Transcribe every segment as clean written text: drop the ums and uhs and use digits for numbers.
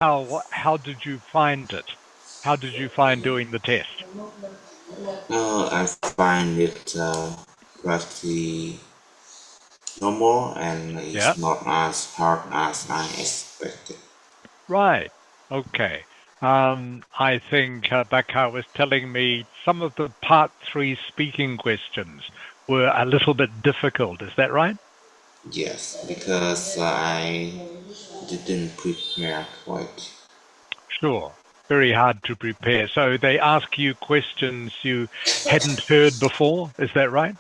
how did you find it? How did you find doing the test? I find it pretty normal and Yeah. it's not as hard as I expected. Right. Okay. I think Becca was telling me some of the part three speaking questions were a little bit difficult. Is that right? Yes, because I didn't prepare quite. Sure. Very hard to prepare. So they ask you questions you hadn't heard before. Is that right?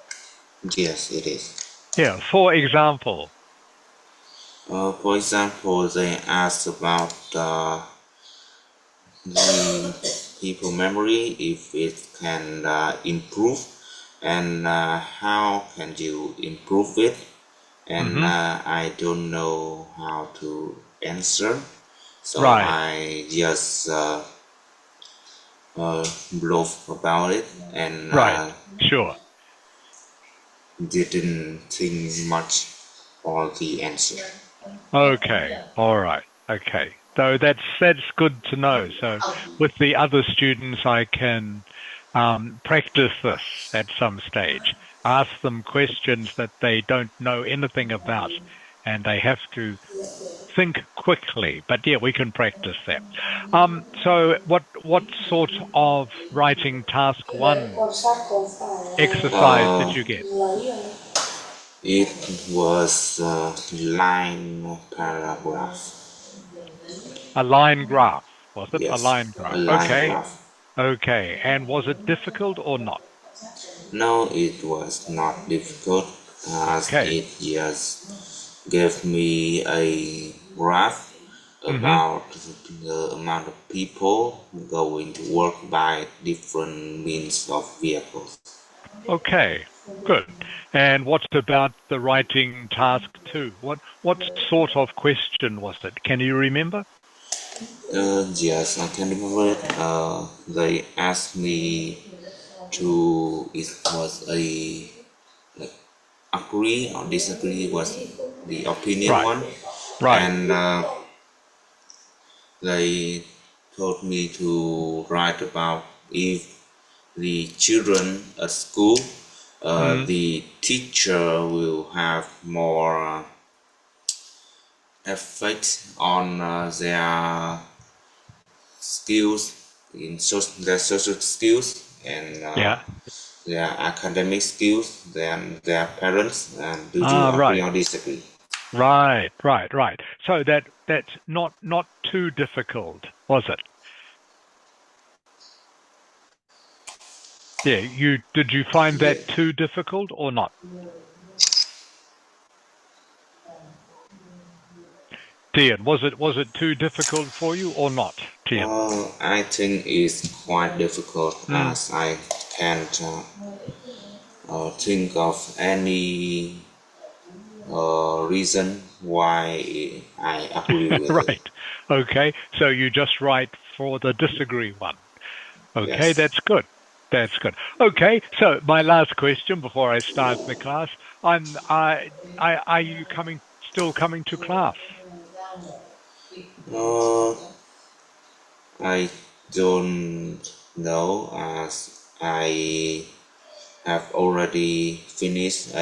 Yes, it is. Yeah. For example. For example, they asked about the people memory, if it can improve, and how can you improve it. And Hmm. I don't know how to answer, so Right. I just bluff about it and Right. Sure. didn't think much for the answer. Okay. All right. Okay. So that's good to know. So with the other students, I can practice this at some stage. Ask them questions that they don't know anything about, and they have to think quickly. But yeah, we can practice that. So what sort of writing task one exercise did Uh, you get? it was line paragraph. A line graph, was it? A line Yes, a graph. line Okay. graph. Okay. And was it difficult or not? No, it was not difficult as Okay. it just gave me a graph Hmm. about the amount of people going to work by different means of vehicles. Okay. Good. And what about the writing task two? What sort of question was it? Can you remember? Yes, I can remember it. They asked me to, it was a like agree or disagree, was the opinion Right. one, Right. and they told me to write about if the children at school, Mm. the teacher will have more effect on their skills their social skills and Yeah. their academic skills than their parents. And do you Ah, agree right. or disagree? Right. Right. Right. So that's not too difficult, was it? Yeah. Did you find Yeah. that too difficult or not? Tian, was it too difficult for you or not, Tian? I think it's quite difficult Mm. as I can't think of any reason why I agree with it. Right. Okay. So you just write for the disagree one. Okay, Yes. that's good. That's good. Okay, so my last question before I start the class: are you still coming to class? Uh, I don't know as I have already finished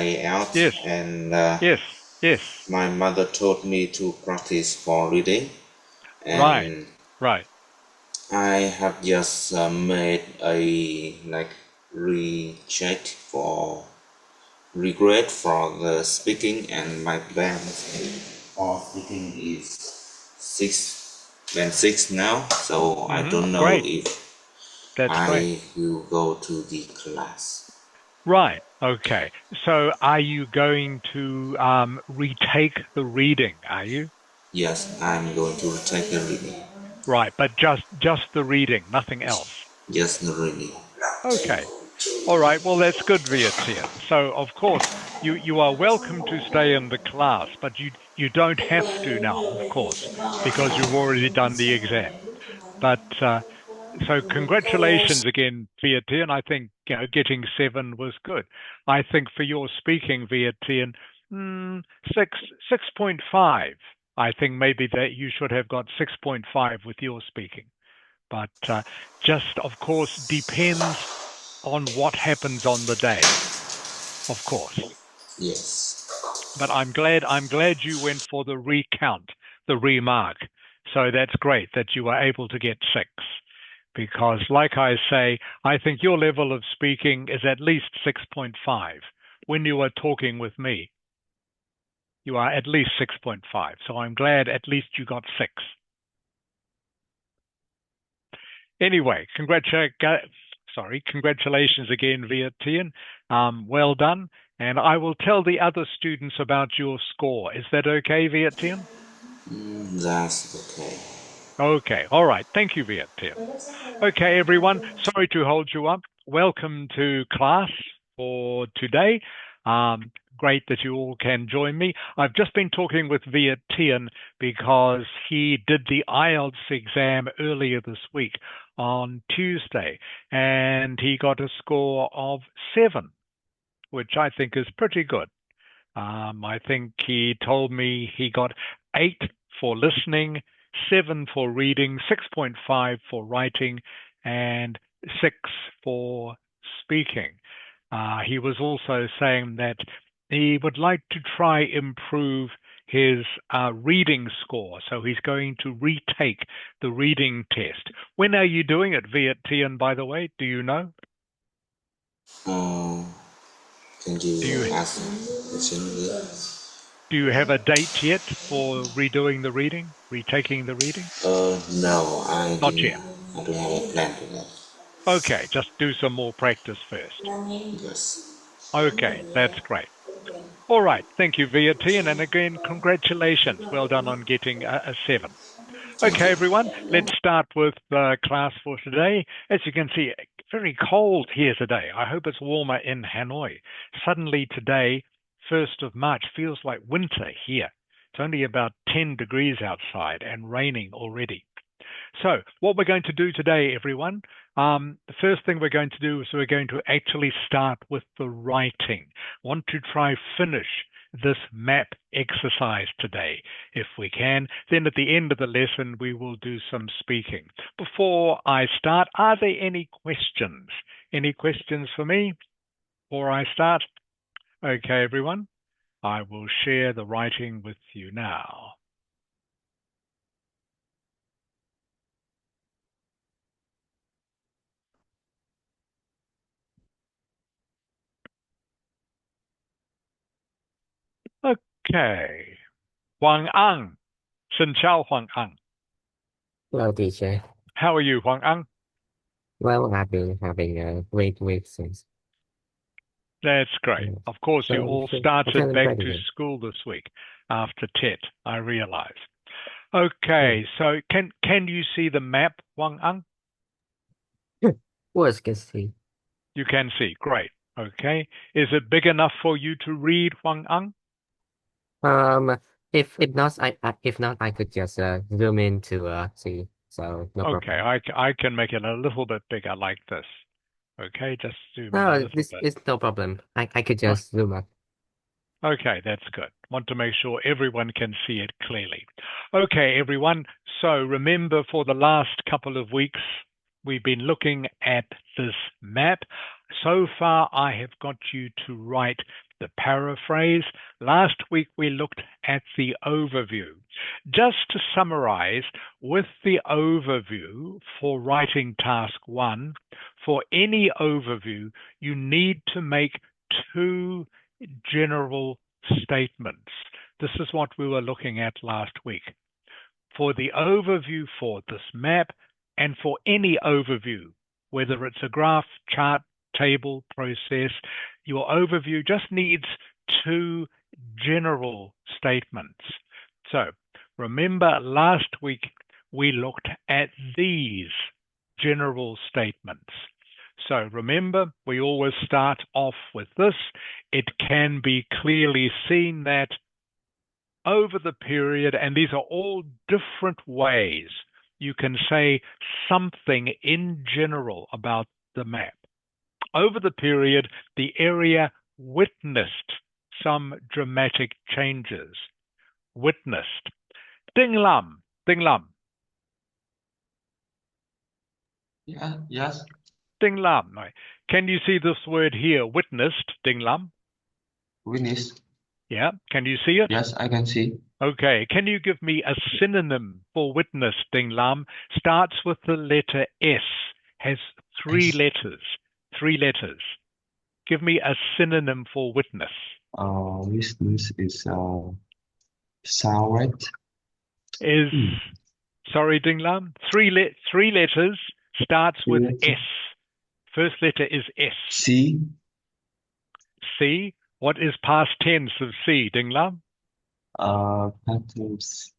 Yes, Ielts and yes, yes. my mother told me to practice for reading, Right, and right. I have just made a like recheck for regret for the speaking, and my band for speaking is 6 now, so I Hmm. don't know Great. if That's great. I will go to the class. Right. Okay. So are you going to retake the reading? Are you? Yes, I'm going to retake the reading. Right, but just the reading, nothing else. Just the reading. Okay. All right. Well, that's good, Vietian. So, of course, you are welcome to stay in the class, but you don't have to now, of course, because you've already done the exam. But so, congratulations again, Vietian. I think getting 7 was good. I think for your speaking, Vietian, 6 6.5. I think maybe that you should have got 6.5 with your speaking. But just, of course, depends on what happens on the day, of course. Yes. But I'm glad you went for the recount, the remark. So that's great that you were able to get 6. Because, like I say, I think your level of speaking is at least 6.5. When you are talking with me, you are at least 6.5. So I'm glad at least you got 6. Anyway, congratulations again, Viet. Well done. And I will tell the other students about your score. Is that okay, Viet? That's okay. Okay, all right. Thank you, Viet. Okay, everyone. Sorry to hold you up. Welcome to class for today. Great that you all can join me. I've just been talking with Viet because he did the Ielts exam earlier this week on Tuesday, and he got a score of 7, which I think is pretty good. I think he told me he got 8 for listening, 7 for reading, 6.5 for writing, and 6 for speaking. He was also saying that he would like to try improve his reading score, so he's going to retake the reading test. When are you doing it, Viet Tien, by the way? Do you know? Uh, can Do you you ask a question again? Do you have a date yet for redoing the reading, retaking the reading? No, Not yet. I don't have a plan for that. Okay, just do some more practice first. Yes. Okay, that's great. All right, thank you, Vietian, and again, congratulations. Well done on getting a 7. Thank Okay, you. everyone, let's start with class for today. As you can see, very cold here today. I hope it's warmer in Hanoi. Suddenly today, 1st of March, feels like winter here. It's only about 10 degrees outside and raining already. So, what we're going to do today, everyone, the first thing we're going to do is we're going to actually start with the writing. Want to try finish this map exercise today, if we can. Then at the end of the lesson, we will do some speaking. Before I start, are there any questions? Any questions for me before I start? Okay, everyone, I will share the writing with you now. Okay. Huang Ang. Xin chào Huang Ang. Hello, teacher. How are you, Huang Ang? Well, I've been having a great week since. That's great. Yes. Of course, you So, all I'm started feeling back pretty to good. school this week after TET, I realize. Yeah. Okay, so can you see the map, Huang Ang? Words can see. You can see. Great. Okay. Is it big enough for you to read, Huang Ang? Um, if not, I could just zoom in to see. So no Okay, problem. I can make it a little bit bigger like this. Okay, just zoom in a No, little this bit. is no problem. I could Oh, just zoom up. okay, that's good. Want to make sure everyone can see it clearly. Okay, everyone. So remember, for the last couple of weeks, we've been looking at this map. So far, I have got you to write the paraphrase. Last week, we looked at the overview. Just to summarize, with the overview for writing task 1, for any overview, you need to make 2 general statements. This is what we were looking at last week. For the overview for this map and for any overview, whether it's a graph, chart, table, process, your overview just needs 2 general statements. So remember last week we looked at these general statements. So remember, we always start off with this. It can be clearly seen that over the period, and these are all different ways you can say something in general about the map. Over the period, the area witnessed some dramatic changes. Witnessed. Ding Lam. Ding Lam. Yeah, yes. Ding Lam. Right. Can you see this word here? Witnessed. Ding Lam. Witness. Yeah. Can you see it? Yes, I can see. Okay. Can you give me a synonym for witness, Ding Lam? Starts with the letter S. Has three S. letters. Three letters. Give me a synonym for witness. Witness is sound, right? Is sorry, Ding Lam. Three letters. Starts with Letter S. First letter is S. C. C. What is past tense of C, Ding Lam? Patterns.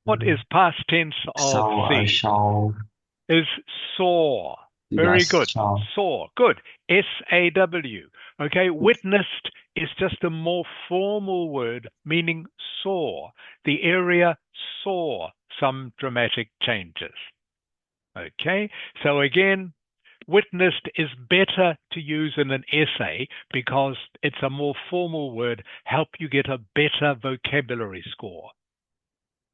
What is past tense of C? Shall. Is saw. Very Yes, good. shall. Saw. Good. SAW. Okay. Witnessed is just a more formal word meaning saw. The area saw some dramatic changes. Okay. So again, witnessed is better to use in an essay because it's a more formal word, help you get a better vocabulary score.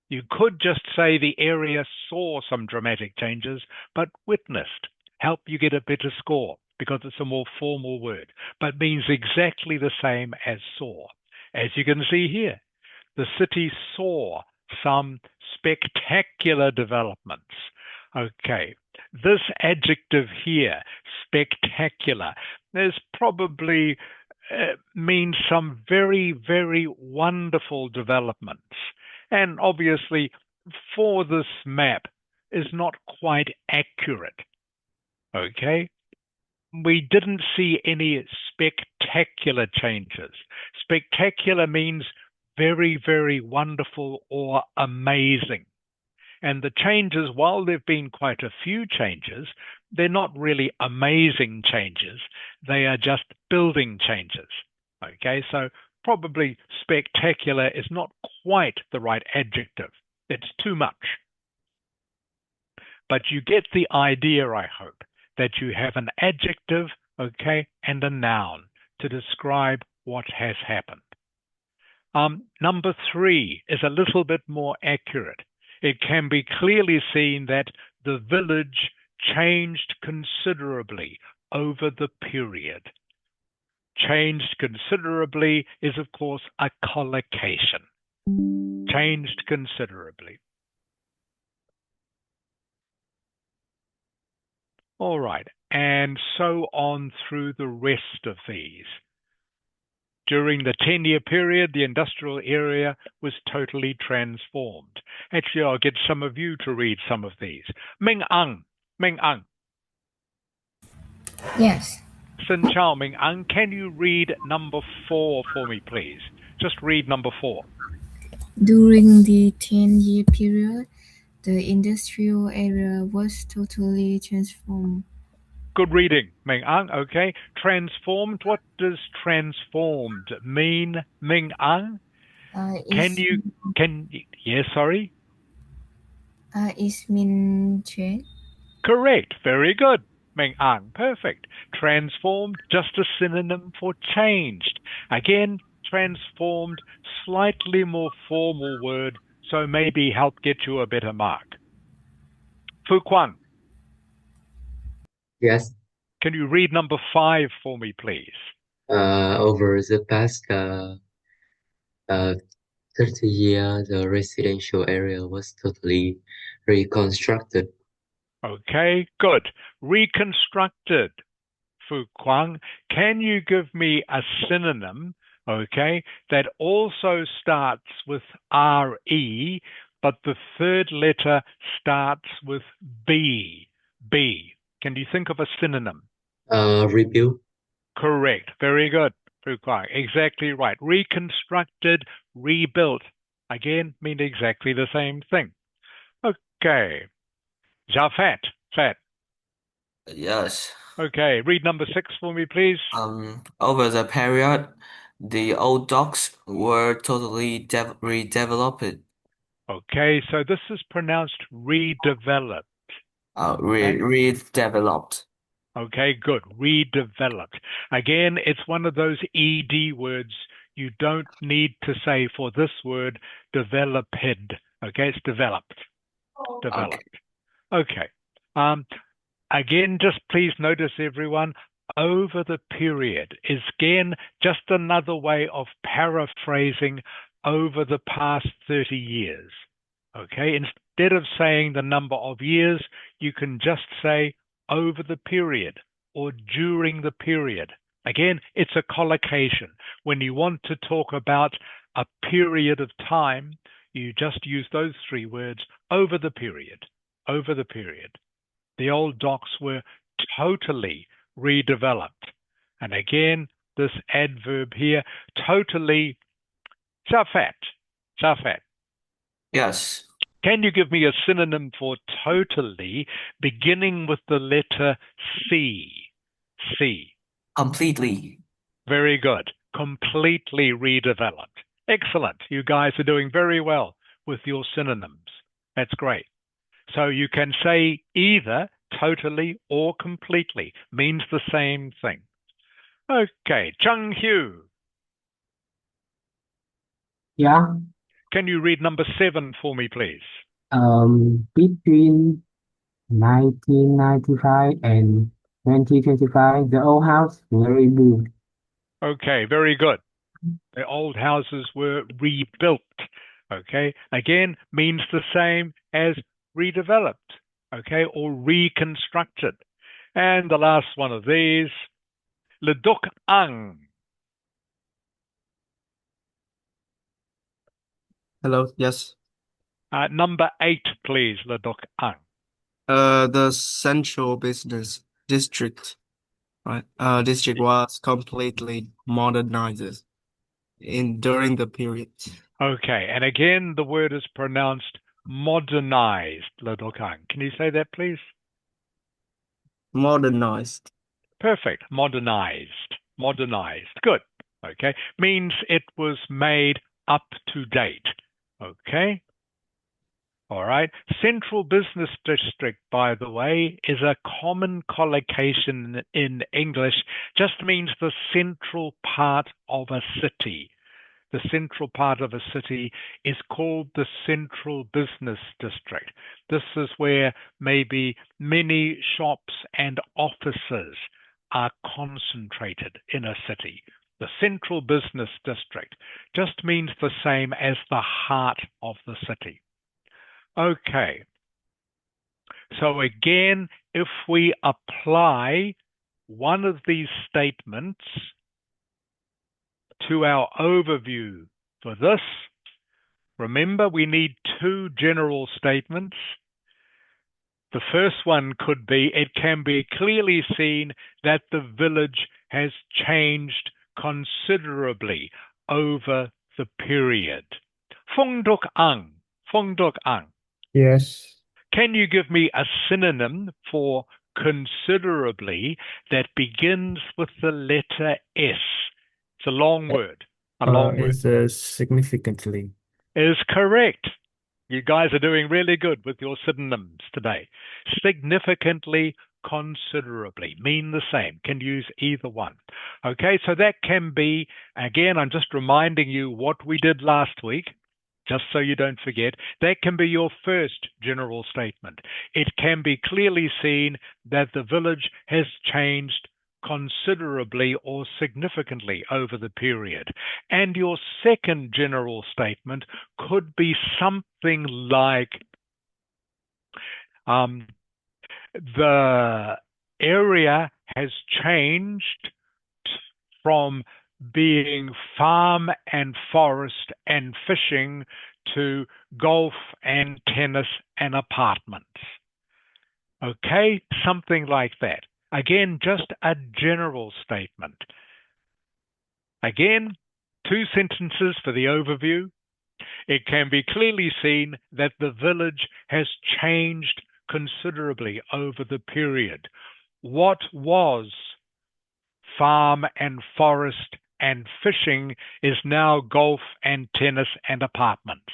You could just say the area saw some dramatic changes, but witnessed help you get a better score because it's a more formal word, but means exactly the same as saw. As you can see here, the city saw some spectacular developments. Okay, this adjective here, spectacular, is probably means some very, very wonderful developments. And obviously, for this map is not quite accurate. Okay? We didn't see any spectacular changes. Spectacular means very, very wonderful or amazing. And the changes, while there have been quite a few changes, they're not really amazing changes. They are just building changes. Okay, so probably spectacular is not quite the right adjective. It's too much. But you get the idea, I hope, that you have an adjective, okay, and a noun to describe what has happened. Number 3 is a little bit more accurate. It can be clearly seen that the village changed considerably over the period. Changed considerably is, of course, a collocation. Changed considerably. All right, and so on through the rest of these. During the 10-year period, the industrial area was totally transformed. Actually, I'll get some of you to read some of these. Ming Ang. Ming Ang. Yes. Sin Chao Ming Ang, can you read number 4 for me, please? Just read number 4. During the 10-year period, the industrial area was totally transformed. Good reading, Ming Ang. Okay. Transformed. What does transformed mean, Ming Ang? Yes, sorry? It means change. Correct. Very good, Ming Ang. Perfect. Transformed, just a synonym for changed. Again, transformed, slightly more formal word, so maybe help get you a better mark. Fu Quan. Yes. Can you read number 5 for me, please? Over the past 30 years, the residential area was totally reconstructed. Okay, good. Reconstructed. Fu Kuang, can you give me a synonym, okay, that also starts with RE, but the third letter starts with B? B. Can you think of a synonym? Rebuild. Correct. Very good, Fu Kuang. Exactly right. Reconstructed, rebuilt. Again, mean exactly the same thing. Okay. Jafat. Fat. Yes. Okay, read number 6 for me, please. Over the period, the old docks were totally redeveloped. Okay, so this is pronounced redeveloped. Okay, Redeveloped. okay, good. Redeveloped. Again, it's one of those ED words You don't need to say for this word developed. Okay, it's developed. Developed. Okay. Again, just please notice, everyone, over the period is again just another way of paraphrasing over the past 30 years. Okay, instead of saying the number of years, you can just say over the period or during the period. Again, it's a collocation. When you want to talk about a period of time, you just use those three words, over the period, over the period. The old docks were totally redeveloped. And again, this adverb here, totally, chafat, chafat. Yes. Can you give me a synonym for totally beginning with the letter C? C. Completely. Very good. Completely redeveloped. Excellent. You guys are doing very well with your synonyms. That's great. So you can say either totally or completely. Means the same thing. Okay. Chung Hu. Yeah. Can you read number 7 for me, please? Between 1995 and 2025, the old house were rebuilt. Okay, very good. The old houses were rebuilt. Okay, again, means the same as redeveloped. Okay, or reconstructed. And the last one of these, le duc ang. Hello, yes. Number 8, please, le duc ang. The central business district, right? District was completely modernized during the period. Okay, and again, the word is pronounced modernized, le duc ang. Can you say that, please? Modernized. Perfect. Modernized. Modernized. Good. Okay. Means it was made up to date. Okay. All right. Central business district, by the way, is a common collocation in English. Just means the central part of a city. The central part of a city is called the central business district. This is where maybe many shops and offices are concentrated in a city. The central business district just means the same as the heart of the city. Okay. So again, if we apply one of these statements to our overview for this, remember we need 2 general statements. The first one could be, it can be clearly seen that the village has changed considerably over the period. Phong Duc Ang. Phong Duc Ang. Yes. Can you give me a synonym for considerably that begins with the letter S? It's a long word. A long word. It's significantly. Is correct. You guys are doing really good with your synonyms today. Significantly, considerably mean the same. Can use either one. Okay, so that can be, again, I'm just reminding you what we did last week, just so you don't forget. That can be your first general statement. It can be clearly seen that the village has changed considerably or significantly over the period. And your second general statement could be something like the area has changed from being farm and forest and fishing to golf and tennis and apartments. Okay, something like that. Again, just a general statement. Again, 2 sentences for the overview. It can be clearly seen that the village has changed considerably over the period. What was farm and forest and fishing is now golf and tennis and apartments.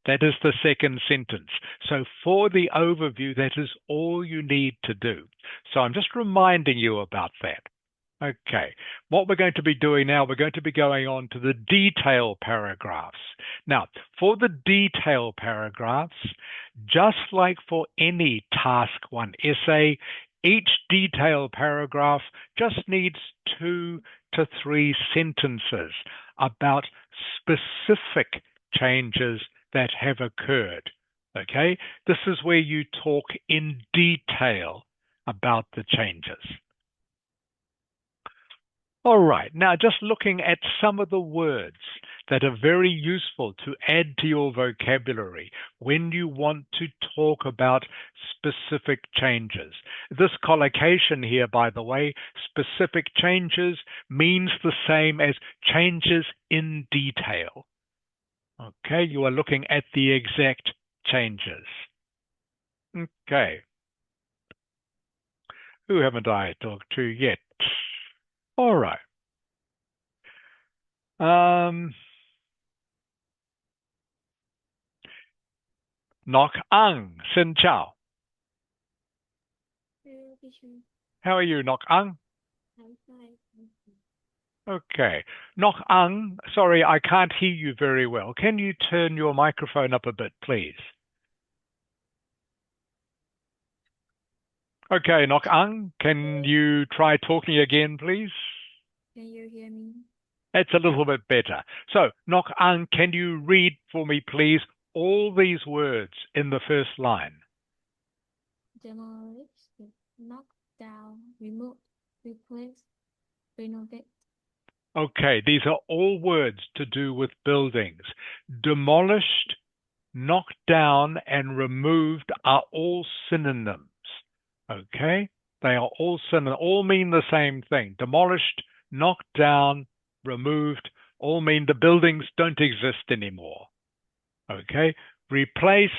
That is the second sentence. So for the overview, that is all you need to do. So I'm just reminding you about that. Okay, what we're going to be doing now, we're going to be going on to the detail paragraphs. Now, for the detail paragraphs, just like for any task 1 essay, each detail paragraph just needs 2 to 3 sentences about specific changes that have occurred. Okay, this is where you talk in detail about the changes. All right, now just looking at some of the words that are very useful to add to your vocabulary when you want to talk about specific changes. This collocation here, by the way, specific changes, means the same as changes in detail. Okay, you are looking at the exact changes. Okay. Who haven't I talked to yet? All right. Nok Ang, xin chào. Hello, teacher. How are you, Nok Ang? I'm fine. Thank you. Okay. Nok Ang, sorry, I can't hear you very well. Can you turn your microphone up a bit, please? Okay, Nok Ang, can you try talking again, please? Can you hear me? That's a little bit better. So, Nok Ang, can you read for me, please, all these words in the first line? Demolish, knock down, remove, replace, renovate. Okay, these are all words to do with buildings. Demolished, knocked down, and removed are all synonyms. Okay, they are all synonyms, all mean the same thing. Demolished, knocked down, removed, all mean the buildings don't exist anymore. Okay, replaced,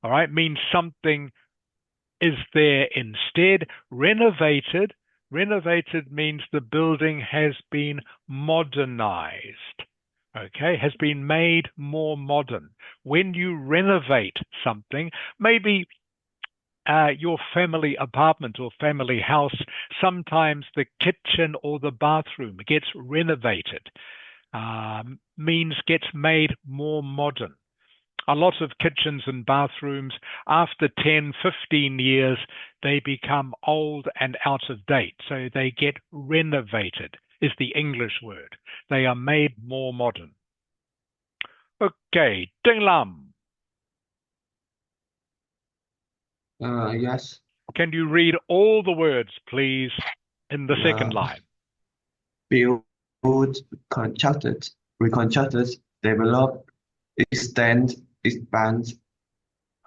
all right, means something is there instead. Renovated, renovated means the building has been modernized. Okay, has been made more modern. When you renovate something, maybe your family apartment or family house, sometimes the kitchen or the bathroom gets renovated, means gets made more modern. A lot of kitchens and bathrooms, after 10, 15 years, they become old and out of date. So they get renovated, is the English word. They are made more modern. Okay, Ding Lam. Yes. Can you read all the words, please, in the second line? Build, constructed, reconstructed, develop, extend, expand.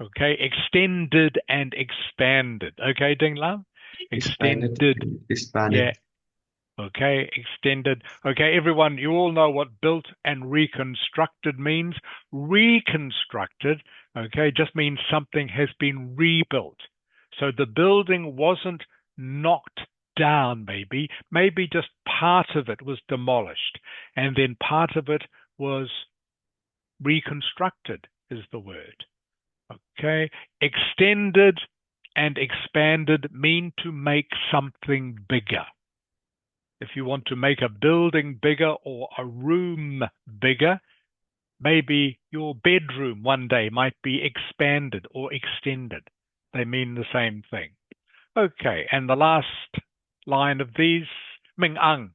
Okay, extended and expanded. Okay, Ding Lam? Extended. Expanded. Yeah. Okay, extended. Okay, everyone, you all know what built and reconstructed means. Reconstructed, okay, just means something has been rebuilt. So the building wasn't knocked down, maybe just part of it was demolished, and then part of it was reconstructed, is the word. Okay, extended and expanded mean to make something bigger. If you want to make a building bigger or a room bigger, maybe your bedroom one day might be expanded or extended. They mean the same thing. Okay, and the last line of these, Ming Ang.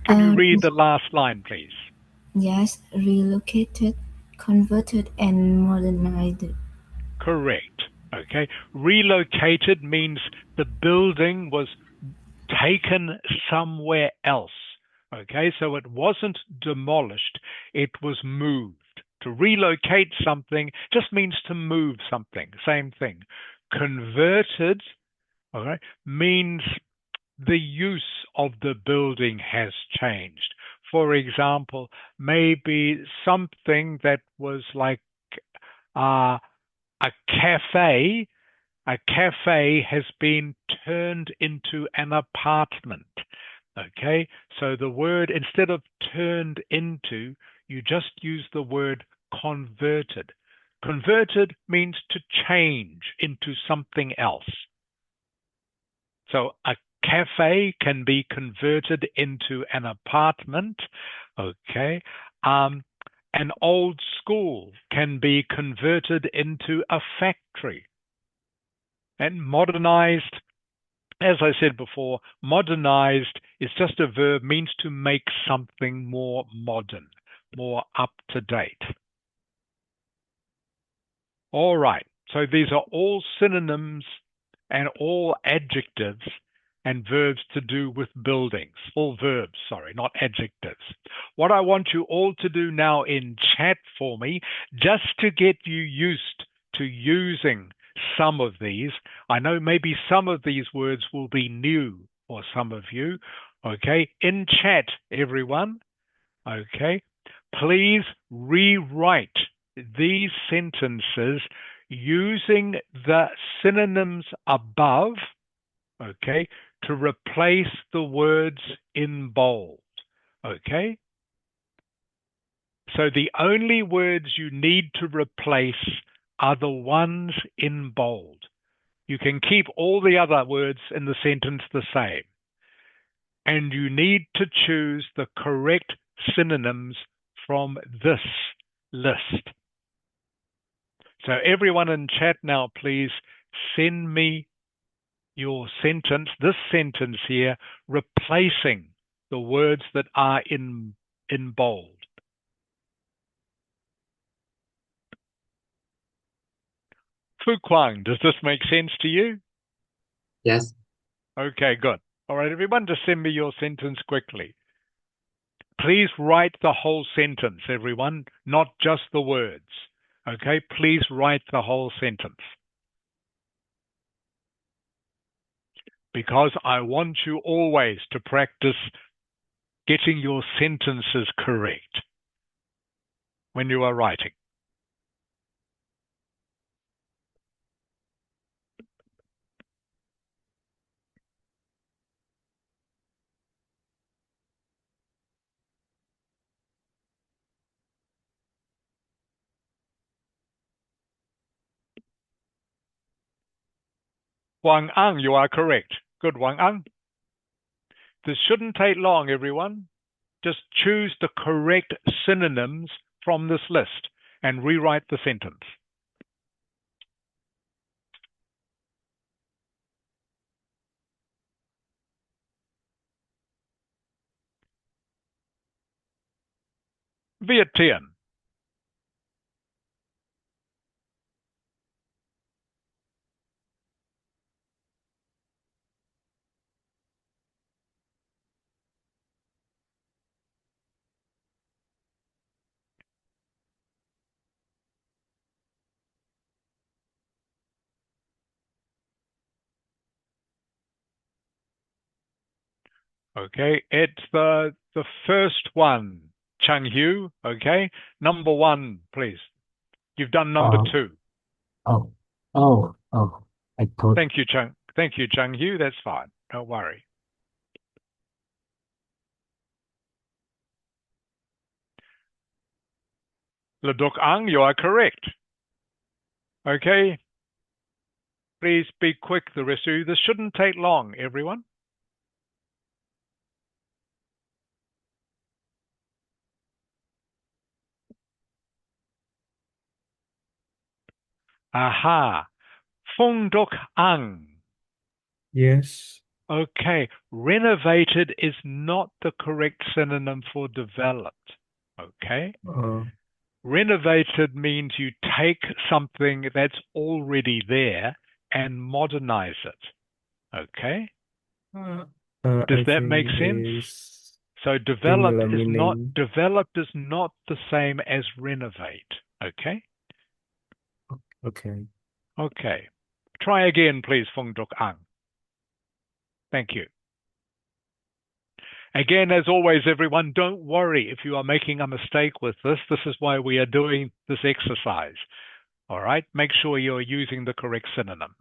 Can you read the last line, please? Yes, relocated, converted, and modernized. Correct. Okay. Relocated means the building was taken somewhere else. Okay, so it wasn't demolished, it was moved. To relocate something just means to move something, same thing. Converted, all right, means the use of the building has changed. For example, maybe something that was like a cafe has been turned into an apartment. Okay, so the word, instead of turned into, you just use the word converted. Converted means to change into something else. So a cafe can be converted into an apartment. Okay. An old school can be converted into a factory. And modernized, as I said before, modernized is just a verb, means to make something more modern, more up to date. All right. So these are all synonyms and all adjectives and verbs to do with buildings. All verbs, sorry, not adjectives. What I want you all to do now in chat for me, just to get you used to using some of these. I know maybe some of these words will be new for some of you. Okay, in chat, everyone. Okay, please rewrite these sentences using the synonyms above, okay, to replace the words in bold, okay? So the only words you need to replace are the ones in bold. You can keep all the other words in the sentence the same. And you need to choose the correct synonyms from this list. So everyone in chat now, please send me your sentence, this sentence here, replacing the words that are in bold. Fu Quang, does this make sense to you? Yes. Okay, good. All right, everyone, just send me your sentence quickly. Please write the whole sentence, everyone, not just the words. Okay, please write the whole sentence. Because I want you always to practice getting your sentences correct when you are writing. Wang Ang, you are correct. Good, Wang Ang. This shouldn't take long, everyone. Just choose the correct synonyms from this list and rewrite the sentence. Viet Tien. Okay, it's the first one, Chang Hu. Okay, number one, please. You've done number two. I thought. Thank you, Chang. Thank you, Chang Hu. That's fine. Don't worry. Le Duc Ang, you are correct. Okay. Please be quick, the rest of you. This shouldn't take long, everyone. Aha. Fung Duc Ang. Yes. Okay. Renovated is not the correct synonym for developed. Okay. Renovated means you take something that's already there and modernize it. Okay? Does that make sense? So developed is not the same as renovate. Okay? Okay. Okay. Try again, please, Fung Duc Ang. Thank you. Again, as always, everyone, don't worry if you are making a mistake with this. This is why we are doing this exercise. All right? Make sure you're using the correct synonyms.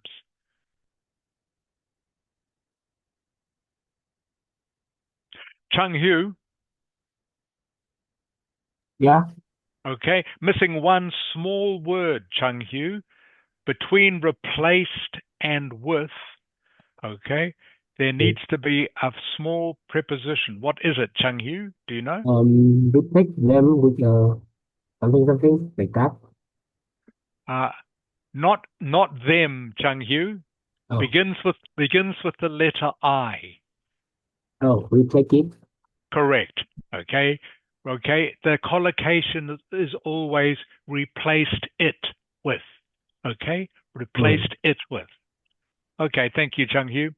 Chang Hu. Yeah. Okay. Missing one small word, Chang Hu, between replaced and with. Okay. There needs to be a small preposition. What is it, Chung Hu? Do you know? Replace them with something like that. Not them, Chung Hu. Oh, Begins with the letter I. oh, replace it. Correct. Okay. Okay. The collocation is always replaced it with. Okay. Replaced it with. Okay. Thank you, Chung Hu.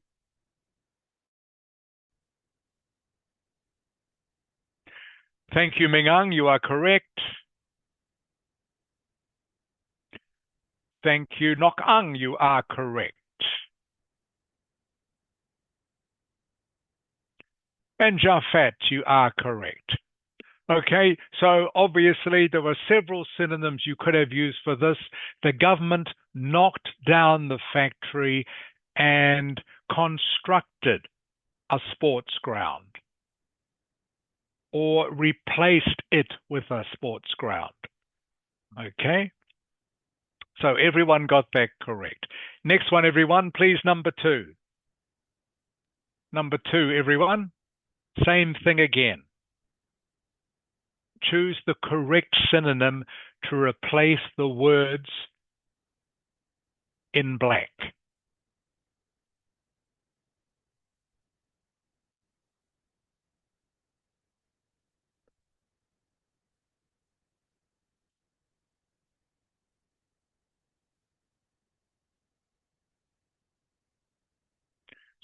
Thank you, Ming Ang. You are correct. Thank you, Nok Ang. You are correct. And Jafet, you are correct. Okay, so obviously there were several synonyms you could have used for this. The government knocked down the factory and constructed a sports ground or replaced it with a sports ground. Okay, so everyone got that correct. Next one, everyone, please, number 2. Number 2, everyone. Same thing again. Choose the correct synonym to replace the words in black.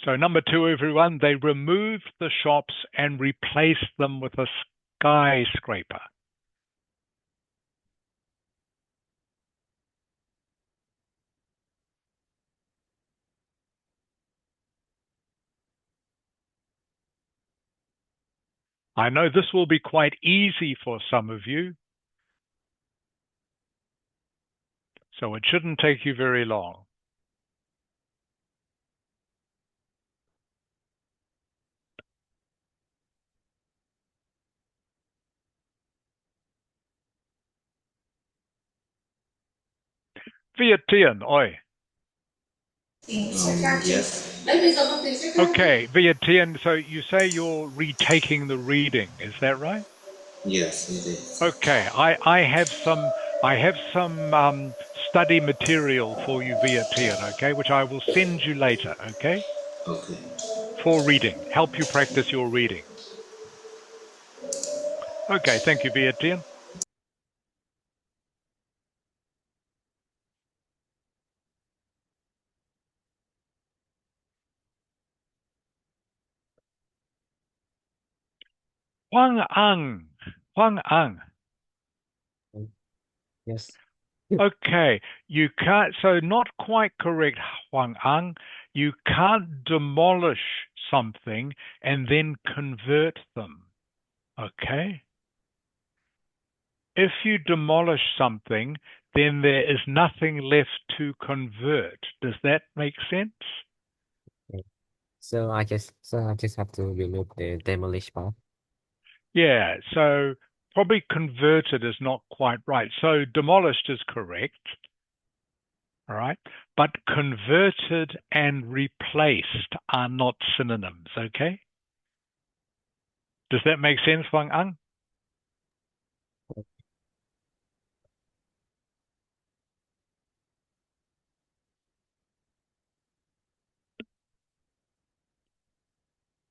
So number 2, everyone, they removed the shops and replaced them with a skyscraper. I know this will be quite easy for some of you, so it shouldn't take you very long. Viet Tien, oi. Yes. Okay, Viet Tien, so you say you're retaking the reading, is that right? Yes, it is. Okay, I have some study material for you, Viet Tien, okay, which I will send you later, okay, Okay. for reading, help you practice your reading. Okay, thank you, Viet Tien. Huang Ang. Huang Ang. Yes. Okay, you can't, so not quite correct, Huang Ang. You can't demolish something and then convert them, okay? If you demolish something, then there is nothing left to convert. Does that make sense? So I just have to remove the demolish part. Yeah, so probably converted is not quite right. So demolished is correct. All right. But converted and replaced are not synonyms, okay? Does that make sense, Wang Ang?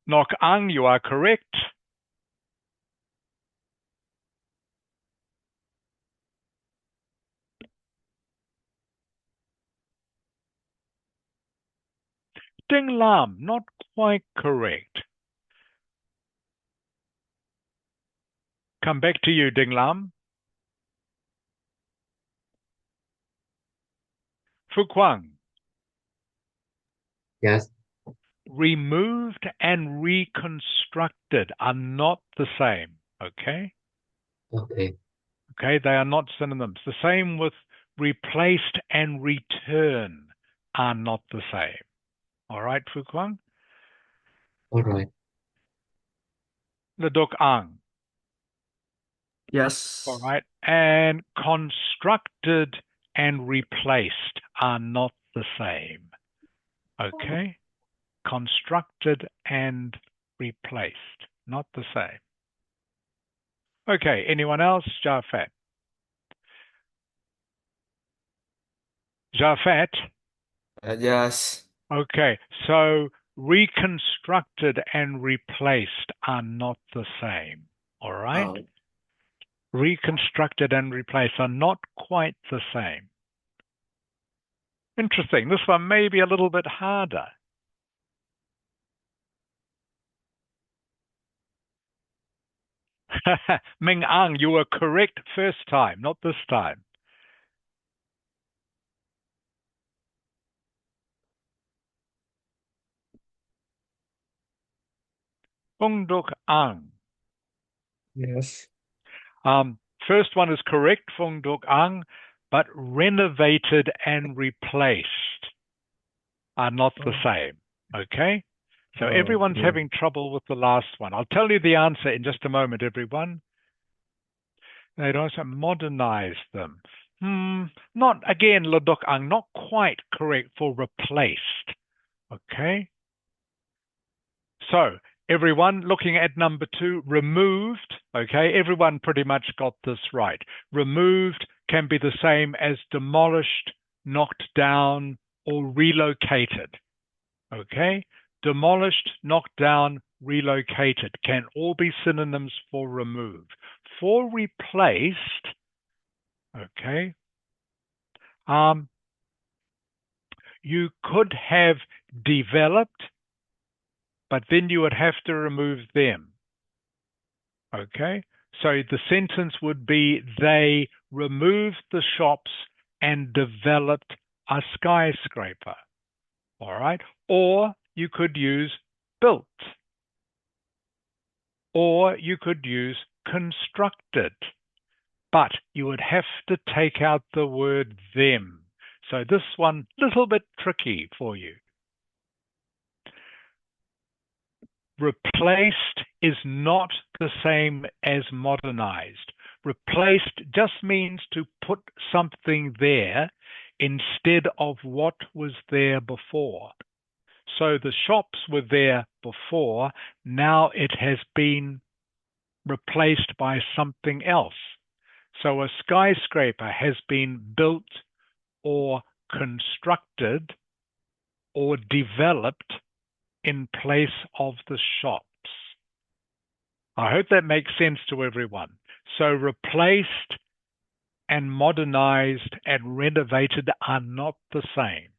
Nok Ang, you are correct. Ding Lam, not quite correct. Come back to you, Ding Lam. Fu Quang. Yes. Removed and reconstructed are not the same, okay? Okay. Okay, they are not synonyms. The same with replaced and return are not the same. All right, Fu Quang? All right. Ledok Ang. Yes. All right. And constructed and replaced are not the same. Okay. constructed and replaced. Not the same. Okay, anyone else? Jafet. Jafet? Yes. Okay, so reconstructed and replaced are not the same. All right? Oh. Reconstructed and replaced are not quite the same. Interesting. This one may be a little bit harder. Ming Ang, you were correct first time, not this time. Fung Duk Ang. Yes. First one is correct, Fung Duk Ang, but renovated and replaced are not the same. Okay? So everyone's yeah. having trouble with the last one. I'll tell you the answer in just a moment, everyone. They'd also modernize them. Not, again, Ladok Ang, not quite correct for replaced. Okay? So, everyone looking at number 2, removed. Okay, everyone pretty much got this right. Removed can be the same as demolished, knocked down, or relocated. Okay, demolished, knocked down, relocated can all be synonyms for removed. For replaced, okay, you could have developed, but then you would have to remove them. Okay, so the sentence would be they removed the shops and developed a skyscraper. All right, or you could use built, or you could use constructed, but you would have to take out the word them. So this one, little bit tricky for you. Replaced is not the same as modernized. Replaced just means to put something there instead of what was there before. So the shops were there before, now it has been replaced by something else. So a skyscraper has been built or constructed or developed in place of the shops. I hope that makes sense to everyone. So replaced and modernized and renovated are not the same.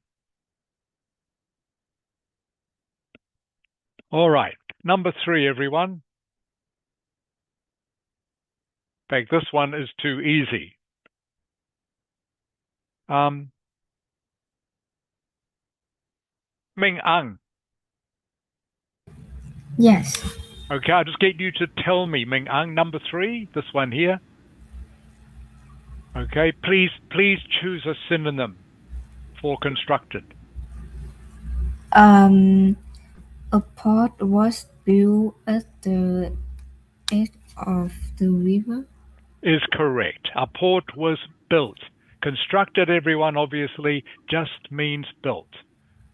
All right, number 3, everyone. In fact, this one is too easy. Ming Ang. Yes. Okay, I'll just get you to tell me, Ming Ang, number 3, this one here. Okay, please choose a synonym for constructed. A port was built at the edge of the river. Is correct. A port was built. Constructed, everyone, obviously, just means built.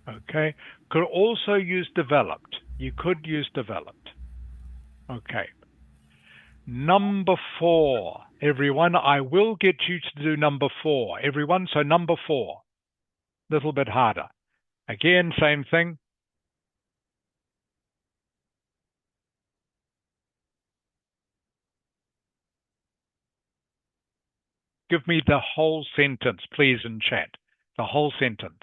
Okay. Could also use developed. You could use developed. Okay. Number 4, everyone. I will get you to do number 4, everyone. So number 4, little bit harder. Again, same thing. Give me the whole sentence, please, in chat. The whole sentence.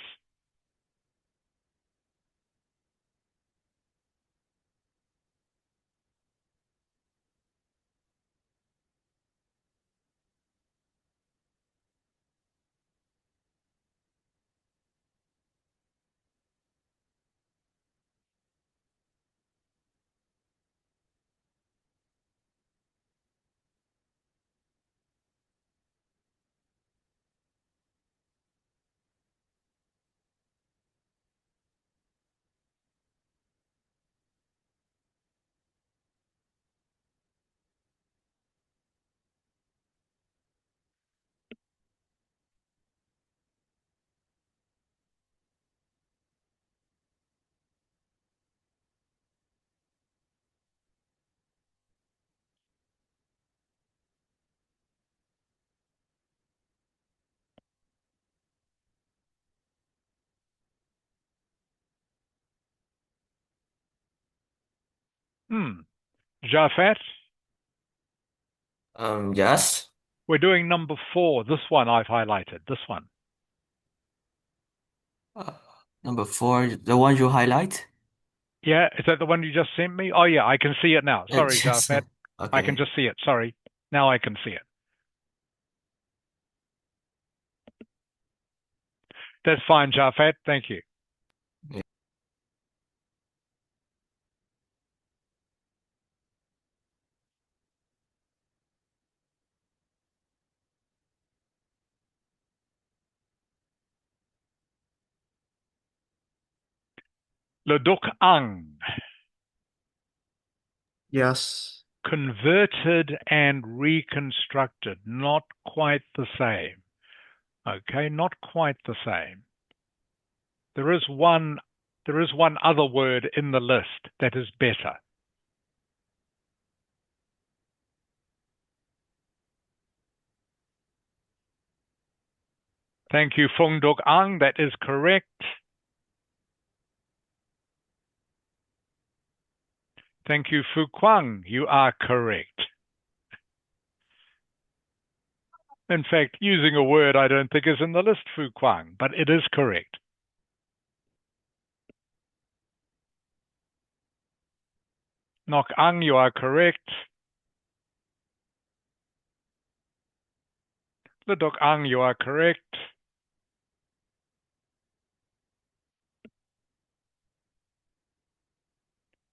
Jafet, Yes. we're doing number 4. This one I've highlighted. This one. Number 4, the one you highlight? Yeah, is that the one you just sent me? Oh, yeah, I can see it now. Sorry, Yes. Jafet. I can Okay. just see it. Sorry. Now I can see it. That's fine, Jafet. Thank you. Leduk ang. Yes. Converted and reconstructed. Not quite the same. Okay, not quite the same. There is one other word in the list that is better. Thank you, Fung Duk Ang. That is correct. Thank you, Fu Kwang. You are correct. In fact, using a word I don't think is in the list, Fu Kwang, but it is correct. Nok Ang, you are correct. Ledok Ang, you are correct.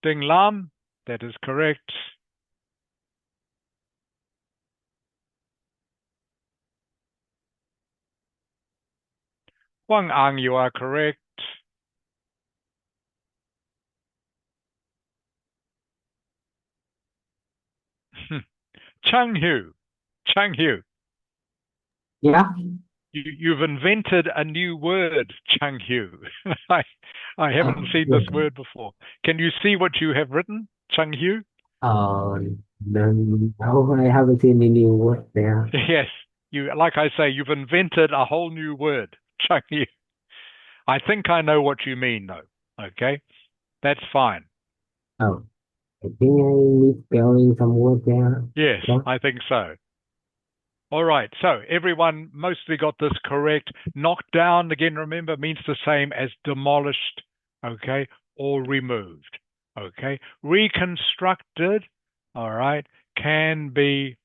Ding Lam, that is correct. Wang Ang, you are correct. Chang Hu. Chang Hu. Yeah. You've invented a new word, Chang Hu. I haven't seen Yeah. this word before. Can you see what you have written, Chang Hu? No, I haven't seen any word there. Yes. Like I say, you've invented a whole new word, Chang Hu. I think I know what you mean, though. Okay? That's fine. Oh, I think I misspelling some word there. Yes, Yeah. I think so. All right, so everyone mostly got this correct. Knocked down, again, remember, means the same as demolished, okay, or removed, okay. Reconstructed, all right, can be,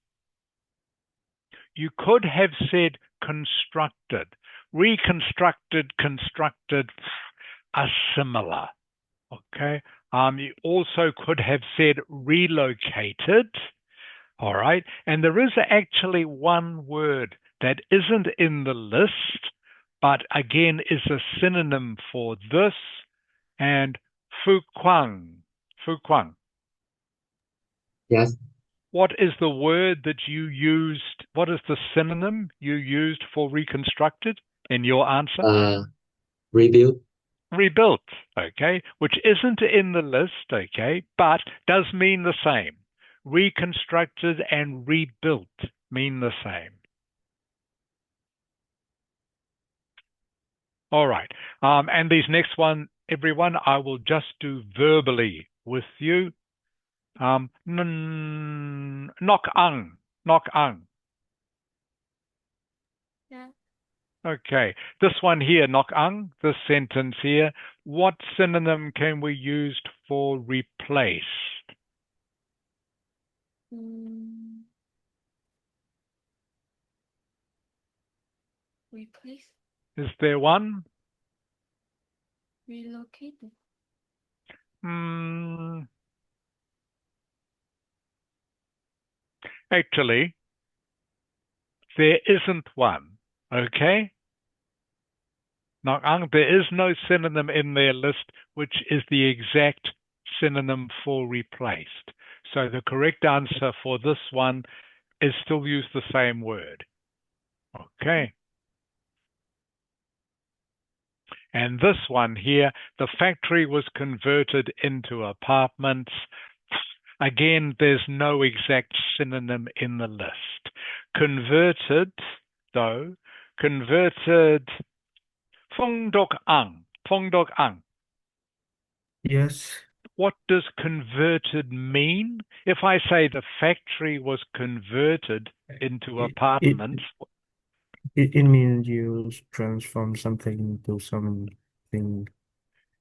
you could have said constructed. Reconstructed, constructed are similar, okay. You also could have said relocated. All right. And there is actually one word that isn't in the list, but again is a synonym for this, and fuquang. Fuquang. Yes. What is the word that you used? What is the synonym you used for reconstructed in your answer? Rebuild. Rebuilt, okay, which isn't in the list, okay, but does mean the same. Reconstructed and rebuilt mean the same. All right. And these next one, everyone, I will just do verbally with you. Nok ang. Nok ang. Yeah. Okay. This one here, nok ang, this sentence here, what synonym can we use for replace? Replace. Is there one? Relocated. Actually, there isn't one. Okay? Nok ang, there is no synonym in their list which is the exact synonym for replaced. So the correct answer for this one is still use the same word. Okay. And this one here, the factory was converted into apartments. Again, there's no exact synonym in the list. Converted, though, converted, Fung Dok Ang. Fung Dok Ang. Yes. what does converted mean? If I say the factory was converted into apartments, it means you transform something into something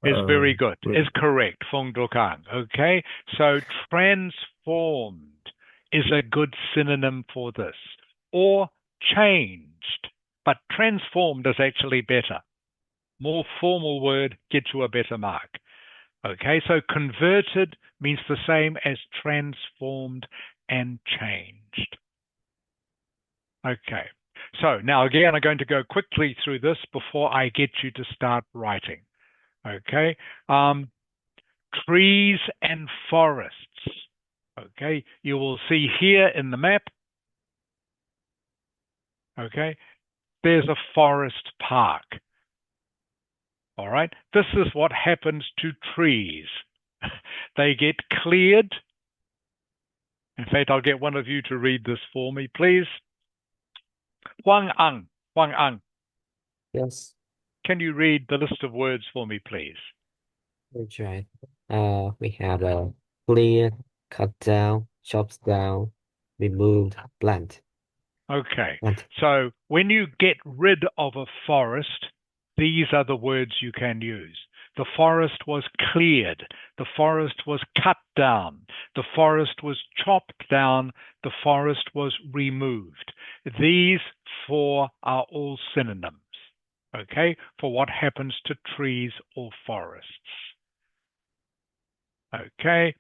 is very good. with Is correct, Fong Dokang. Okay, so transformed is a good synonym for this, or changed, but transformed is actually better. More formal word gets you a better mark. Okay, so converted means the same as transformed and changed. Okay, so now again, I'm going to go quickly through this before I get you to start writing. Okay, trees and forests. Okay, you will see here in the map, okay, there's a forest park. All right, this is what happens to trees. They get cleared. In fact, I'll get one of you to read this for me, please. Huang Ang, Yes, can you read the list of words for me, please? we try. We have a clear, cut down, chopped down, removed, plant. Okay, Plant. so when you get rid of a forest, these are the words you can use. The forest was cleared. The forest was cut down. The forest was chopped down. The forest was removed. These four are all synonyms, okay, for what happens to trees or forests. Okay,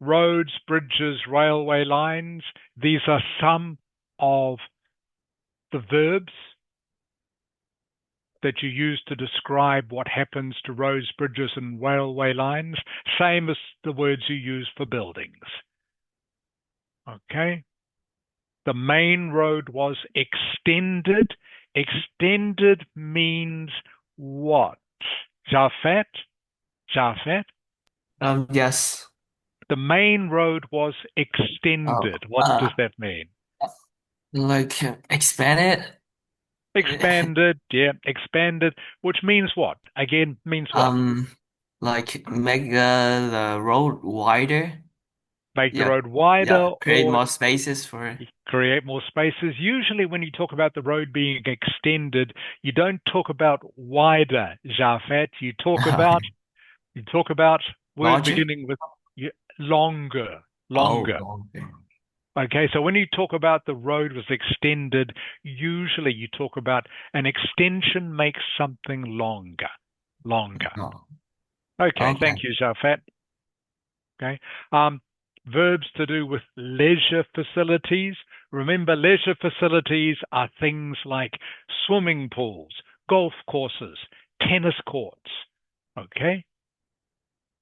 roads, bridges, railway lines, these are some of the verbs that you use to describe what happens to roads, bridges, and railway lines, same as the words you use for buildings. Okay? The main road was extended. Extended means what? Jafet? Yes. The main road was extended. What does that mean? Like expanded. Expanded, yeah, expanded, which means what? Again, means what? Like make the road wider. Make the Yeah, road wider create or more spaces for. create more spaces. Usually when you talk about the road being extended, you don't talk about wider, Jafet. You talk about words Larger. beginning with longer, Oh, longer. okay. Okay, so when you talk about the road was extended, usually you talk about an extension makes something longer. Oh, Okay, okay. thank you, Jafet. Okay. Verbs to do with leisure facilities. Remember, leisure facilities are things like swimming pools, golf courses, tennis courts. Okay.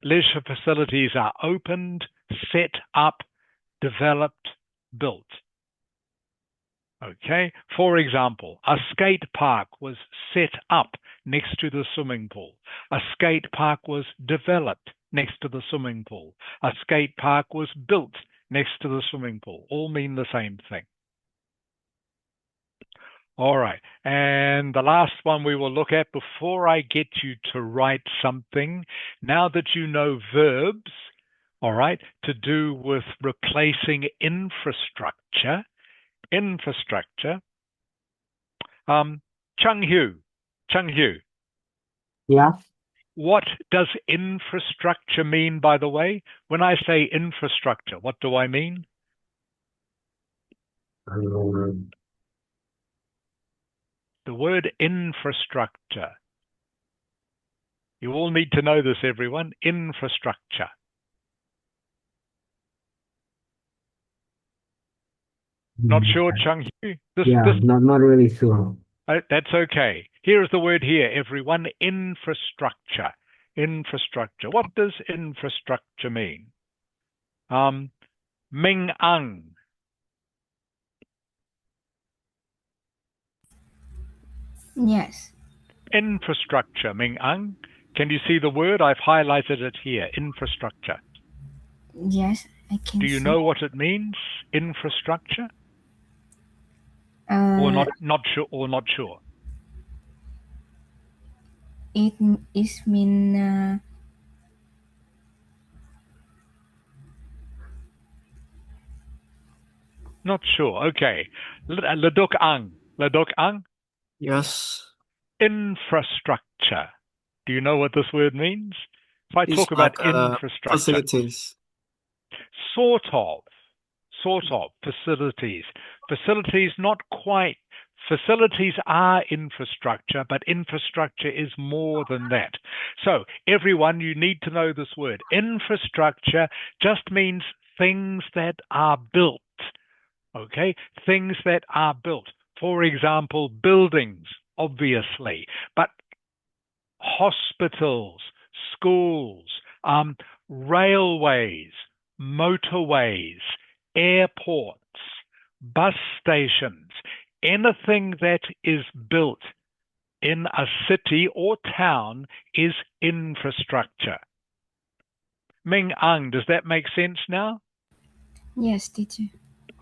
Leisure facilities are opened, set up, developed, built. Okay. For example, a skate park was set up next to the swimming pool. A skate park was developed next to the swimming pool. A skate park was built next to the swimming pool. All mean the same thing. All right. And the last one we will look at before I get you to write something, now that you know verbs, all right, to do with replacing infrastructure. Chung Hu, Yeah. what does infrastructure mean, by the way? When I say infrastructure, what do I mean? Um, The word infrastructure. You all need to know this, everyone. Infrastructure. Not sure, Chung Hu? not really sure. That's okay. Here is the word here, everyone. Infrastructure. Infrastructure. What does infrastructure mean? Ming Ang. Yes. Infrastructure, Ming Ang. Can you see the word? I've highlighted it here. Infrastructure. Yes, I can Do you see. know what it means? Infrastructure? Or not sure? It is mean Not sure. Okay. Ladok ang. Ladok ang. Yes. Infrastructure. Do you know what this word means? If I It's talk about like infrastructure, facilities. sort of facilities. Facilities, not quite. Facilities are infrastructure, but infrastructure is more than that. So, everyone, you need to know this word. Infrastructure just means things that are built. Okay? Things that are built. For example, buildings, obviously, but hospitals, schools, railways, motorways, airports, bus stations, anything that is built in a city or town is infrastructure. Ming Ang, does that make sense now? Yes, teacher.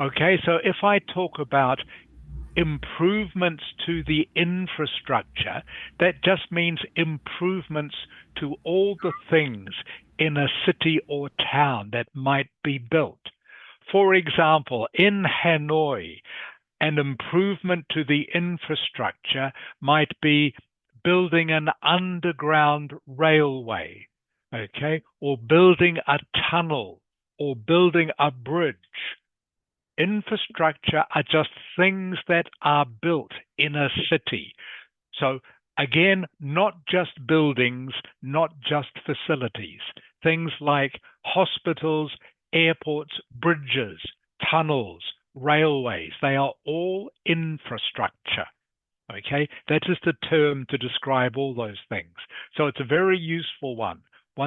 Okay, so if I talk about improvements to the infrastructure, that just means improvements to all the things in a city or town that might be built. For example, in Hanoi, an improvement to the infrastructure might be building an underground railway, okay, or building a tunnel, or building a bridge. Infrastructure are just things that are built in a city. So again, not just buildings, not just facilities. Things like hospitals, airports, bridges, tunnels, railways, they are all infrastructure. Okay, that is the term to describe all those things. So it's a very useful one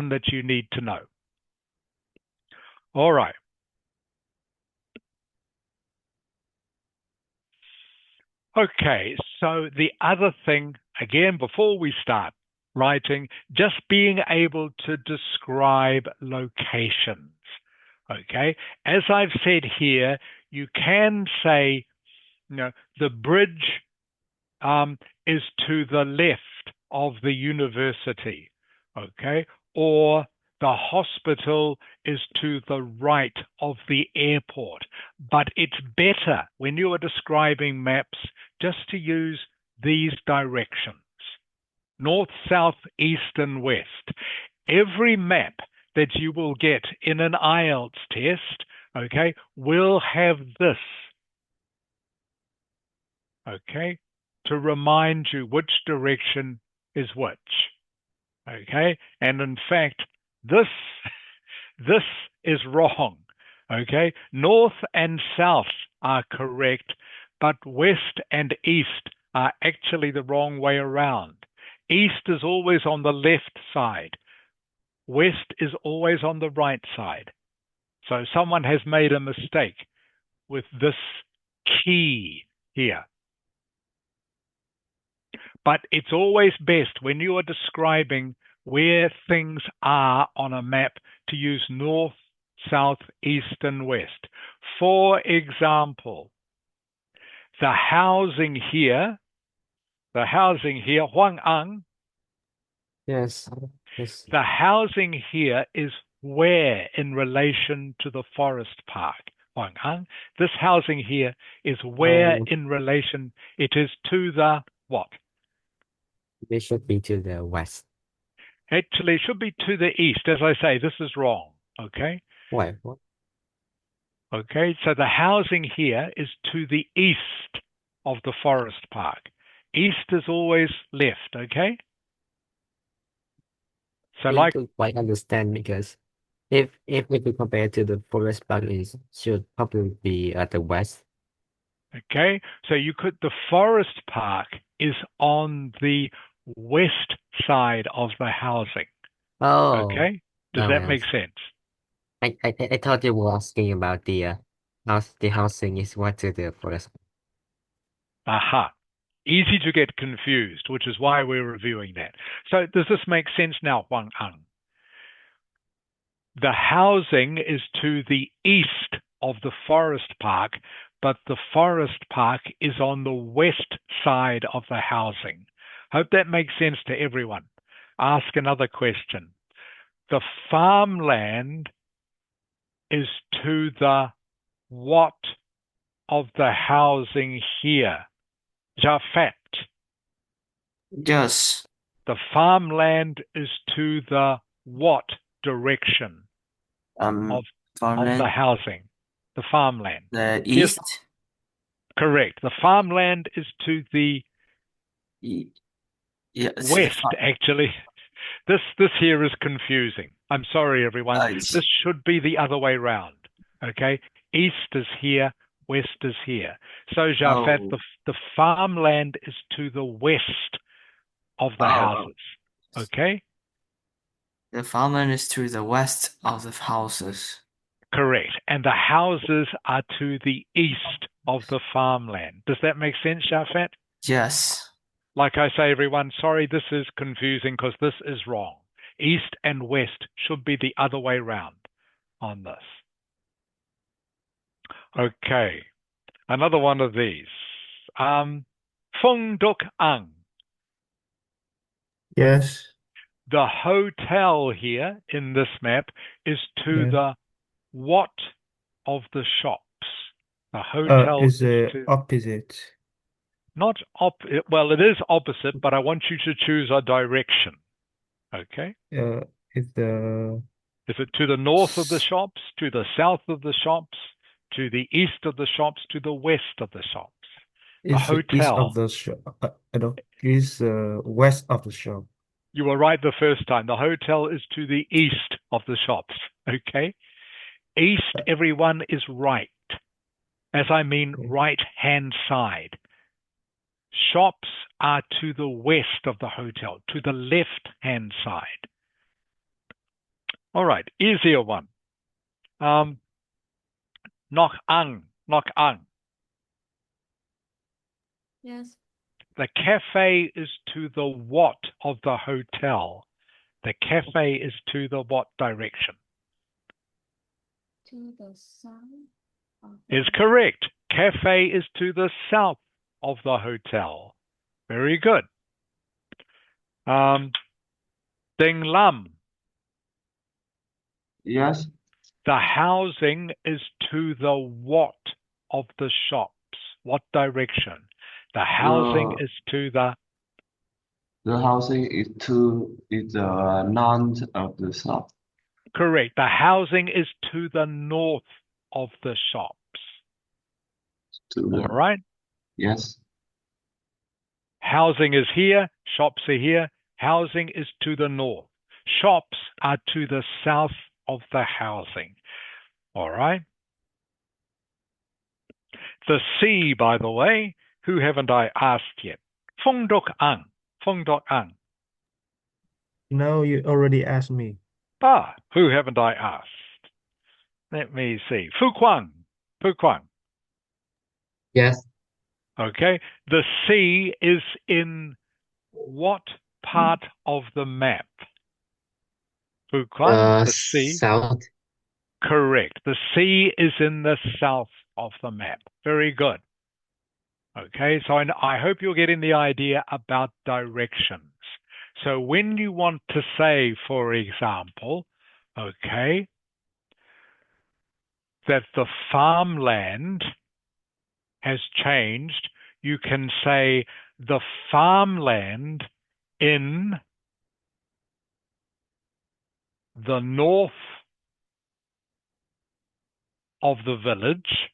that you need to know. All right. Okay, so the other thing, again, before we start writing, just being able to describe locations. Okay, as I've said here, you can say, the bridge is to the left of the university, okay, or the hospital is to the right of the airport. But it's better when you are describing maps just to use these directions: north, south, east, and west. Every map that you will get in an Ielts test, okay, will have this, okay, to remind you which direction is which. Okay, and in fact, this is wrong. Okay, north and south are correct, but west and east are actually the wrong way around. East is always on the left side. West is always on the right side. So someone has made a mistake with this key here. But it's always best when you are describing where things are on a map to use north, south, east, and west. For example, the housing here, Huang Ang, Yes. Yes. the housing here is where in relation to the forest park? Huang Ang, this housing here is where in relation, it is to the what? It should be to the west. Actually, it should be to the east. As I say, this is wrong. Okay? Wait, what? Okay, so the housing here is to the east of the forest park. East is always left, okay? So I like, don't quite understand because if we compare to the forest park, it should probably be at the west. okay, so the forest park is on the west side of the housing. Oh, Okay? Does now I that make understand. sense? I thought you were asking about the housing is what to the forest. Aha. Easy to get confused, which is why we're reviewing that. So does this make sense now, Huang Ang? The housing is to the east of the forest park, but the forest park is on the west side of the housing. Hope that makes sense to everyone. Ask another question. The farmland is to the what of the housing here? Japhet. Yes. The farmland is to the what direction of the Farmland, housing? The farmland. the Here's east. correct. The farmland is to the Yes. west, actually. This here is confusing. I'm sorry, everyone. This should be the other way round. Okay? East is here, west is here. So, Japhet, the farmland is to the west of the houses. Okay? The farmland is to the west of the houses. Correct. And the houses are to the east of the farmland. Does that make sense, Japhet? Yes. Like I say, everyone, sorry this is confusing because this is wrong. East and west should be the other way round on this. Okay, another one of these. Fung Duk Ang. Yes. The hotel here in this map is to the what of the shops? The hotel Is to opposite. not well, it is opposite, but I want you to choose a direction. Okay? Is the Is it to the north of the shops, to the south of the shops, to the east of the shops, to the west of the shops? The east of hotel. the shop? Is west of the shop. You were right the first time. The hotel is to the east of the shops. Okay? East, everyone, is right. As I mean right-hand side. Shops are to the west of the hotel, to the left-hand side. All right, easier one. Nok Ang. Yes. The cafe is to the what of the hotel? The cafe is to the what direction? To the south of Is correct. Cafe is to the south of the hotel. Very good. Ding Lam. Yes. The housing is to the what of the shops? What direction? The housing is to the housing is the north of the shop. correct. The housing is to the north of the shops. All right. Yes. Housing is here. Shops are here. Housing is to the north. Shops are to the south of the housing. All right. The sea, by the way, who haven't I asked yet? Fung Dok Ang. Fung Dok Ang. No, you already asked me. Who haven't I asked? Let me see. Fu Kwang. Yes. Okay. The sea is in what part of the map? Fu Kwang, the sea. South. Correct. The sea is in the south of the map. Very good. Okay, so I hope you're getting the idea about directions. So when you want to say, for example, okay, that the farmland has changed, you can say the farmland in the north of the village.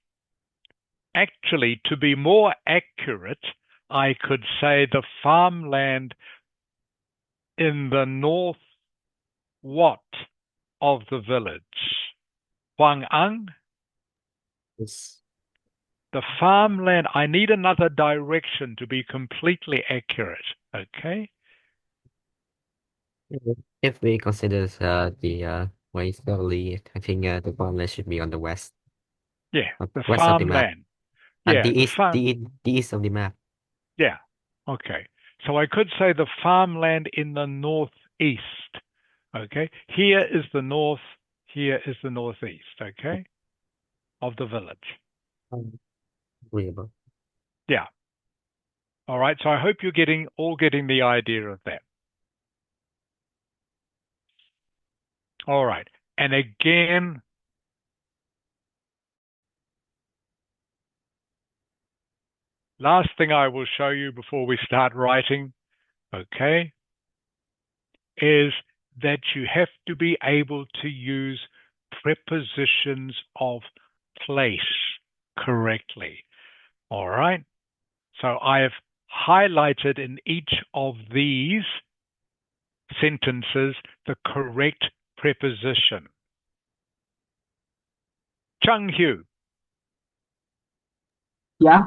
Actually, to be more accurate, I could say the farmland in the north what of the village? Huang Ang? Yes. The farmland, I need another direction to be completely accurate, okay? If we consider the westerly, I think the farmland should be on the west. Yeah, the West of the map. farmland. And Yeah, the east of the map. Yeah, okay. So I could say the farmland in the northeast, okay? Here is the north, here is the northeast, okay? Of the village. Agreeable. Yeah. All right, so I hope you're all getting the idea of that. All right, and again, last thing I will show you before we start writing, okay, is that you have to be able to use prepositions of place correctly. All right? So I have highlighted in each of these sentences the correct preposition. Chung Hu, Yeah.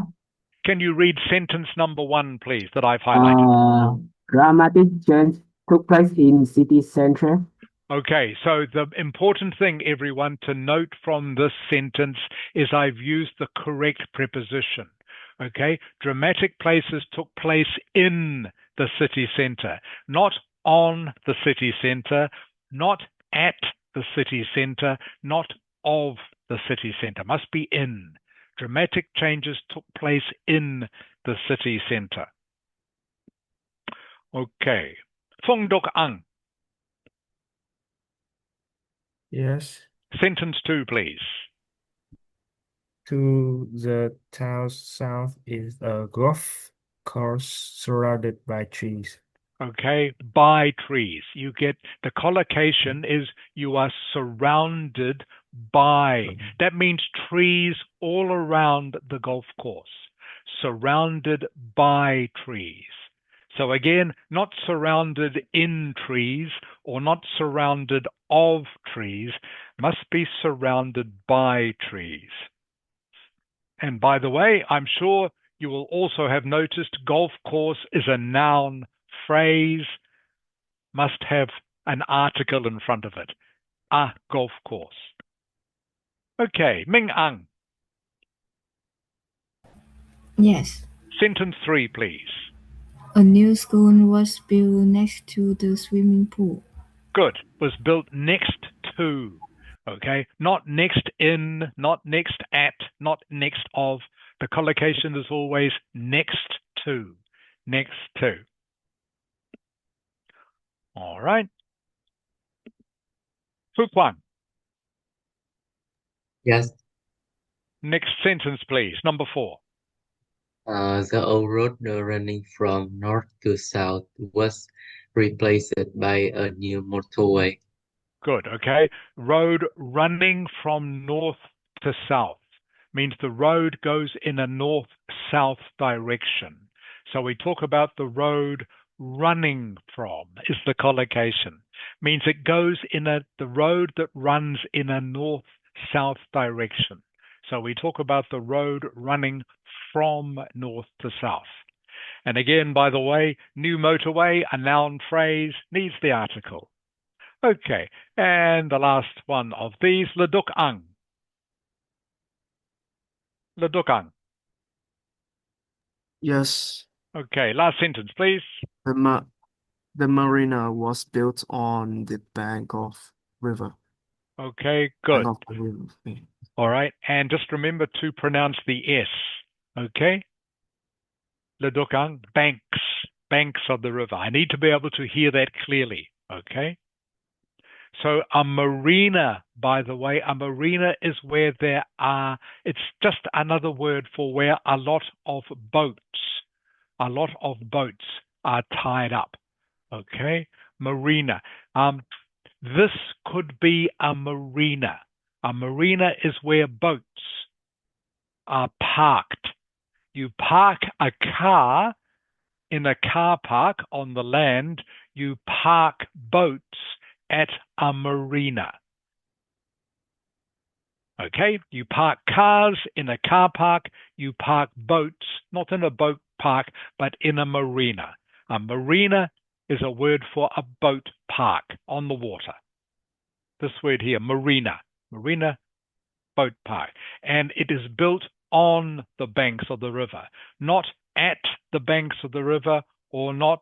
can you read sentence number 1, please, that I've highlighted? Dramatic change took place in city center. Okay, so the important thing, everyone, to note from this sentence is I've used the correct preposition. Okay, dramatic places took place in the city center, not on the city center, not at the city center, not of the city center. Must be in. Dramatic changes took place in the city center. Okay. Phong Dok Ang. Yes. Sentence 2, please. To the town's south is a golf course surrounded by trees. Okay, by trees. You get the collocation is you are surrounded by. That means trees all around the golf course. Surrounded by trees. So again, not surrounded in trees or not surrounded of trees, must be surrounded by trees. And by the way, I'm sure you will also have noticed golf course is a noun phrase, must have an article in front of it. A golf course. Okay, Ming Ang. Yes. Sentence 3, please. A new school was built next to the swimming pool. Good. Was built next to. Okay, not next in, not next at, not next of. The collocation is always next to. Next to. All right. Fuquan. Yes. Next sentence, please. Number 4. The old road running from north to south was replaced by a new motorway. Good. Okay. Road running from north to south means the road goes in a north-south direction. So we talk about the road running from is the collocation. Means it goes in the road that runs in a north-south direction. So we talk about the road running from north to south. And again, by the way, new motorway, a noun phrase, needs the article. Okay, and the last one of these, Leduk Ang. Leduk Ang. Yes, Okay, last sentence, please. the marina was built on the bank of river. Okay, Bank good. of the river. Yeah. All right, and just remember to pronounce the S. Okay? Leduk Ang, banks, banks of the river. I need to be able to hear that clearly. Okay? So a marina, by the way, a marina is where there are, it's just another word for where a lot of boats are tied up. Okay? Marina. This could be a marina. A marina is where boats are parked. You park a car in a car park on the land. You park boats at a marina. Okay, you park cars in a car park, you park boats, not in a boat park, but in a marina. A marina is a word for a boat park on the water. This word here, marina, marina, boat park. And it is built on the banks of the river, not at the banks of the river or not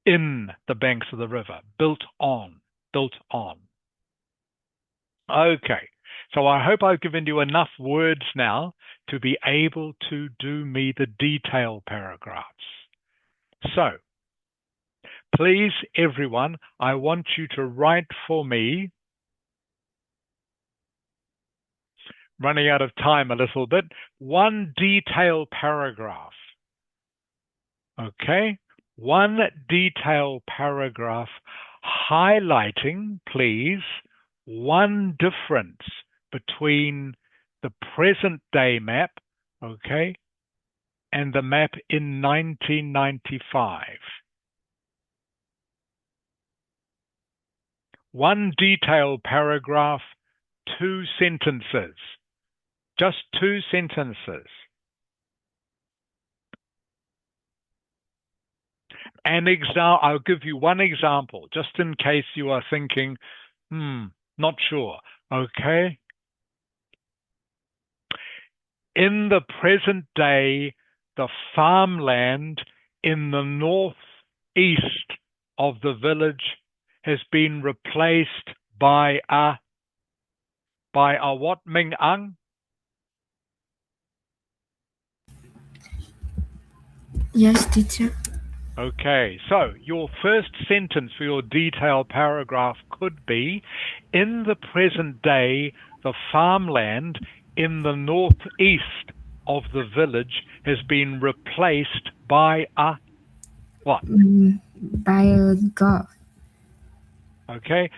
in the banks of the river, built on. Built on. Okay, so I hope I've given you enough words now to be able to do me the detail paragraphs. So, please, everyone, I want you to write for me, running out of time a little bit, one detail paragraph. Okay. One detailed paragraph highlighting, please, one difference between the present day map, okay, and the map in 1995. One detailed paragraph, 2 sentences. Just 2 sentences. I'll give you one example, just in case you are thinking, not sure. Okay. In the present day, the farmland in the northeast of the village has been replaced by a what, Ming Ang? Yes, teacher. Okay, so your first sentence for your detailed paragraph could be, in the present day, the farmland in the northeast of the village has been replaced by a what? By a golf. Okay,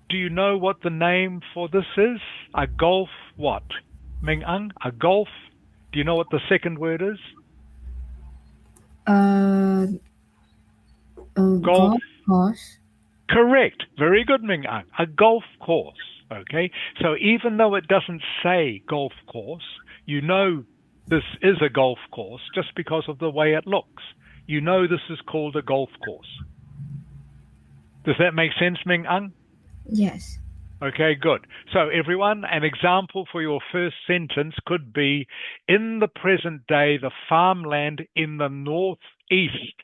do you know what the name for this is? A golf what? Ming Ang, a golf? Do you know what the second word is? Uh, a Golf. golf course. Correct. Very good, Ming Ang. A golf course. Okay. So even though it doesn't say golf course, you know this is a golf course just because of the way it looks. You know this is called a golf course. Does that make sense, Ming Ang? Yes. Okay, good. So everyone, an example for your first sentence could be, in the present day, the farmland in the northeast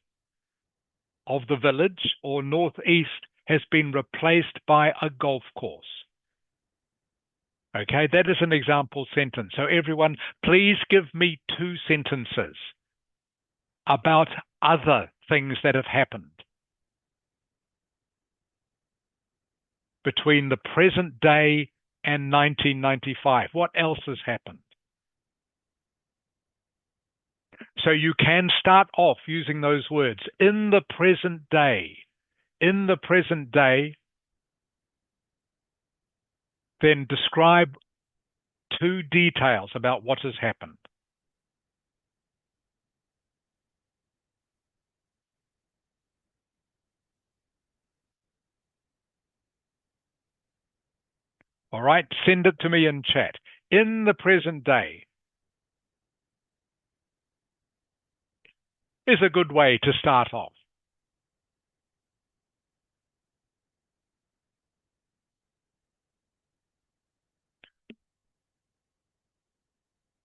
of the village or northeast has been replaced by a golf course. Okay, that is an example sentence. So everyone, please give me 2 sentences about other things that have happened between the present day and 1995. What else has happened? So you can start off using those words. In the present day. In the present day, then describe 2 details about what has happened. All right, send it to me in chat. In the present day is a good way to start off.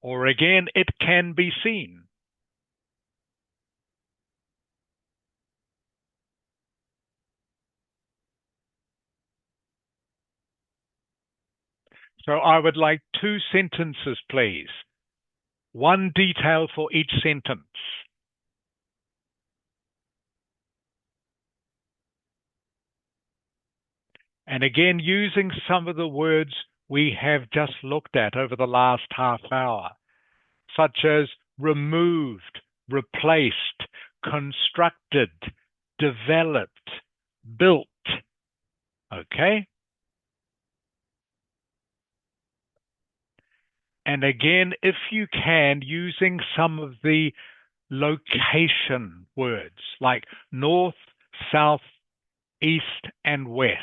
Or again, it can be seen. So I would like 2 sentences, please. 1 detail for each sentence. And again, using some of the words we have just looked at over the last half hour, such as removed, replaced, constructed, developed, built. Okay? And again, if you can, using some of the location words like north, south, east, and west.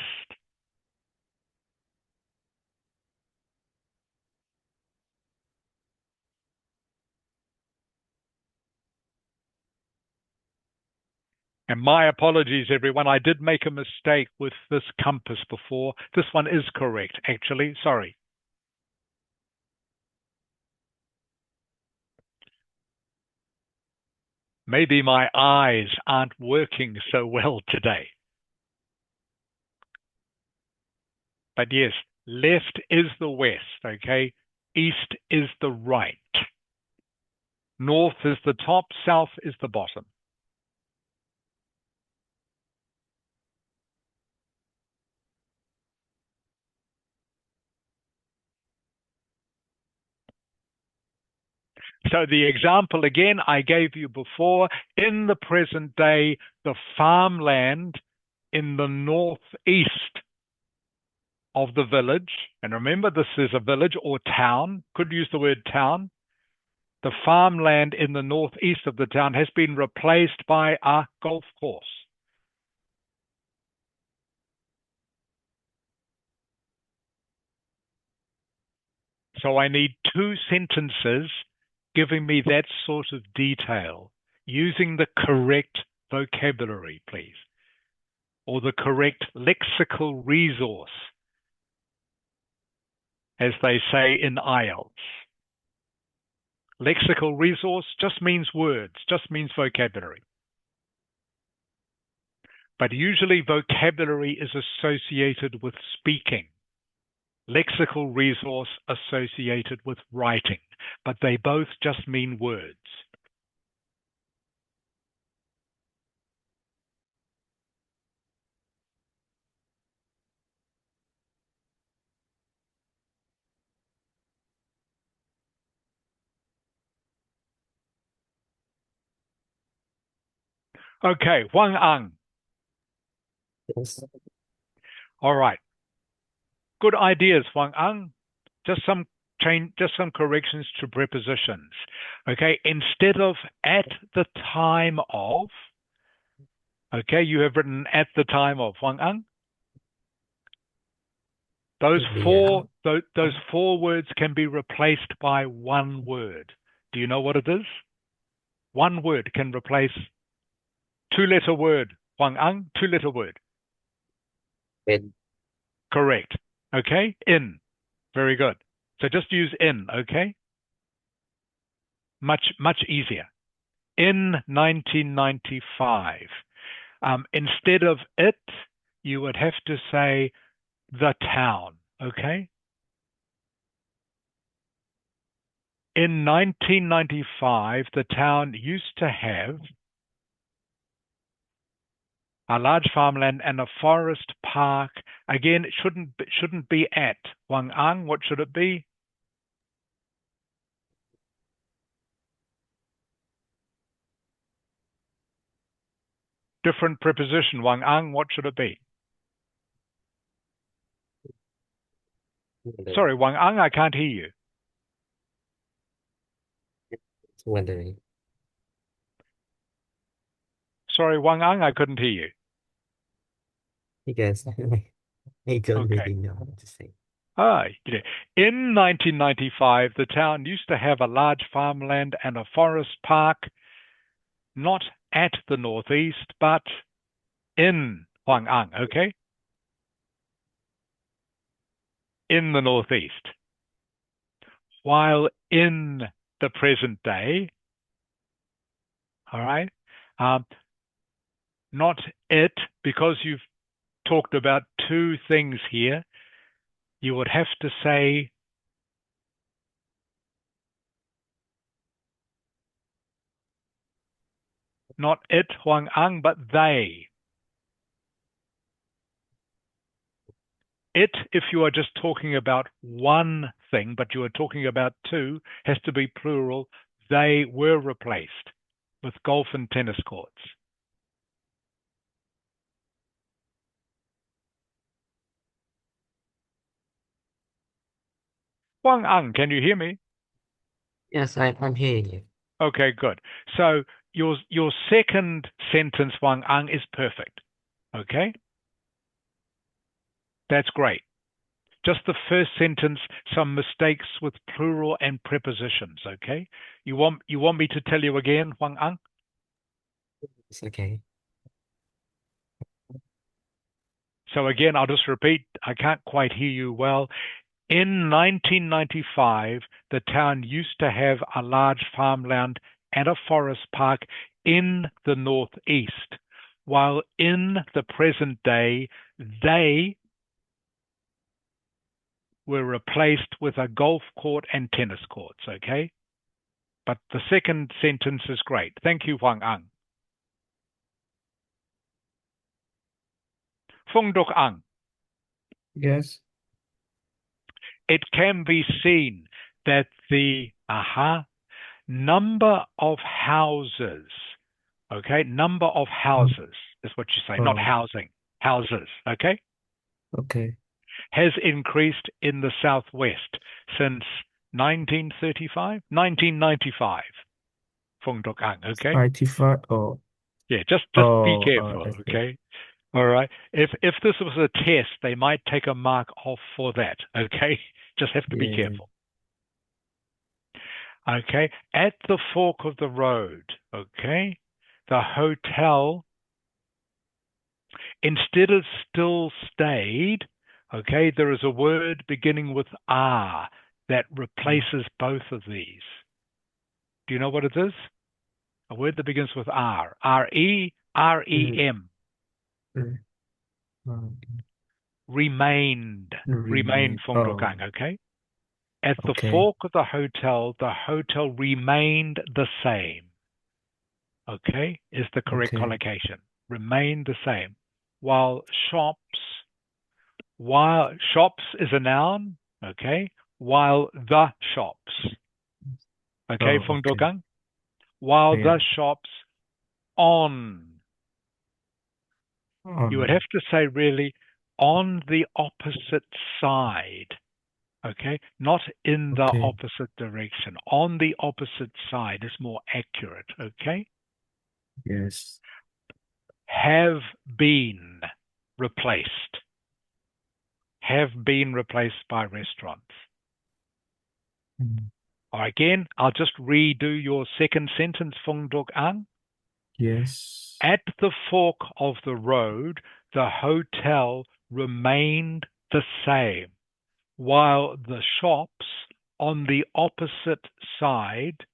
And my apologies, everyone. I did make a mistake with this compass before. This one is correct, actually. Sorry. Maybe my eyes aren't working so well today. But yes, left is the west, okay? East is the right. North is the top, south is the bottom. So the example again I gave you before, in the present day, the farmland in the northeast of the village, and remember this is a village or town, could use the word town. The farmland in the northeast of the town has been replaced by a golf course. So I need two sentences giving me that sort of detail, using the correct vocabulary, please, or the correct lexical resource, as they say in Ielts. Lexical resource just means words, just means vocabulary. But usually vocabulary is associated with speaking. Lexical resource associated with writing, but they both just mean words. Okay, Huang Ang. Yes. All right. Good ideas, Huang Ang. Just some corrections to prepositions. Okay, instead of at the time of, okay, you have written at the time of, Huang Ang. Those four words can be replaced by one word. Do you know what it is? One word can replace two-letter word. Huang Ang, two-letter word. In. Correct. Okay, in. Very good. So just use in, okay? Much easier. In 1995. Instead of it, you would have to say the town, okay? In 1995, the town used to have a large farmland and a forest park. Again, it shouldn't be at. Huang Ang, what should it be? Different preposition. Huang Ang, what should it be? Sorry, Huang Ang, I can't hear you. Wondering. Sorry, Huang Ang, I couldn't hear you. Because I don't Okay. really know what to say. In 1995, the town used to have a large farmland and a forest park, not at the northeast, but in Huang Ang, okay? In the northeast. While in the present day, all right? Not it, because you've talked about two things here. You would have to say not it, Huang Ang, but they. It, if you are just talking about one thing, but you are talking about two, has to be plural. They were replaced with golf and tennis courts. Huang Ang, can you hear me? Yes, I'm hearing you. Okay, good. So your second sentence, Huang Ang, is perfect. Okay? That's great. Just the first sentence, some mistakes with plural and prepositions, okay? You want me to tell you again, Huang Ang? It's okay. So again, I'll just repeat, I can't quite hear you well. In 1995, the town used to have a large farmland and a forest park in the northeast, while in the present day, they were replaced with a golf court and tennis courts, okay? But the second sentence is great. Thank you, Huang Ang. Fung Duk Ang. Yes. It can be seen that the Number of houses. Okay, number of houses is what you say, not Oh. housing. Houses, okay? Okay. Has increased in the southwest since 1995. Phong Duc Ang, okay? 95. Oh. Yeah, just be careful, That's good. okay? All right. If this was a test, they might take a mark off for that, okay? Just have to be Yeah. careful. Okay, at the fork of the road, okay, the hotel, instead of still stayed, okay, there is a word beginning with R that replaces both of these. Do you know what it is? A word that begins with R. R-E-M. Remained. Remained Phong Duc Ang, okay? At the fork of the hotel remained the same. Okay, is the correct collocation. Remained the same. While shops is a noun, okay, while the shops. Okay, Phong Duc Ang? While the shops on. You would have to say really on the opposite side. Okay, not in the opposite direction. On the opposite side is more accurate, okay? Yes. Have been replaced. Have been replaced by restaurants. Again, I'll just redo your second sentence, Phong Duc Ang. Yes. At the fork of the road, the hotel remained the same, while the shops on the opposite side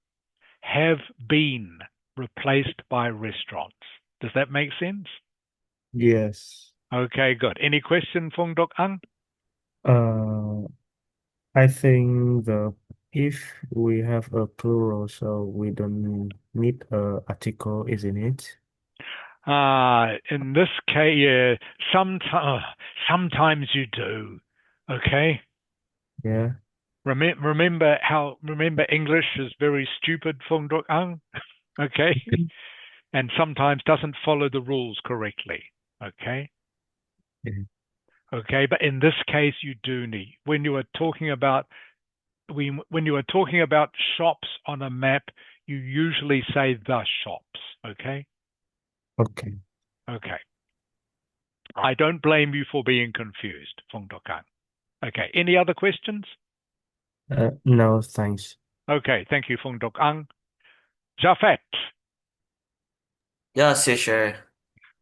have been replaced by restaurants. Does that make sense? Yes. Okay, good. Any question, Phong Duc Ang? I think if we have a plural, so we don't need a article, isn't it? In this case, sometimes you do. Okay. Yeah. Remember English is very stupid, Phong Duc Ang. Okay. And sometimes doesn't follow the rules correctly. Okay. Okay, but in this case, you do need when you are talking about shops on a map, you usually say the shops. Okay. Okay. Okay. I don't blame you for being confused, Phong Duc Ang. Okay. Any other questions? No, thanks. Okay. Thank you, Phong Duc Ang. Jafet. Yes, teacher.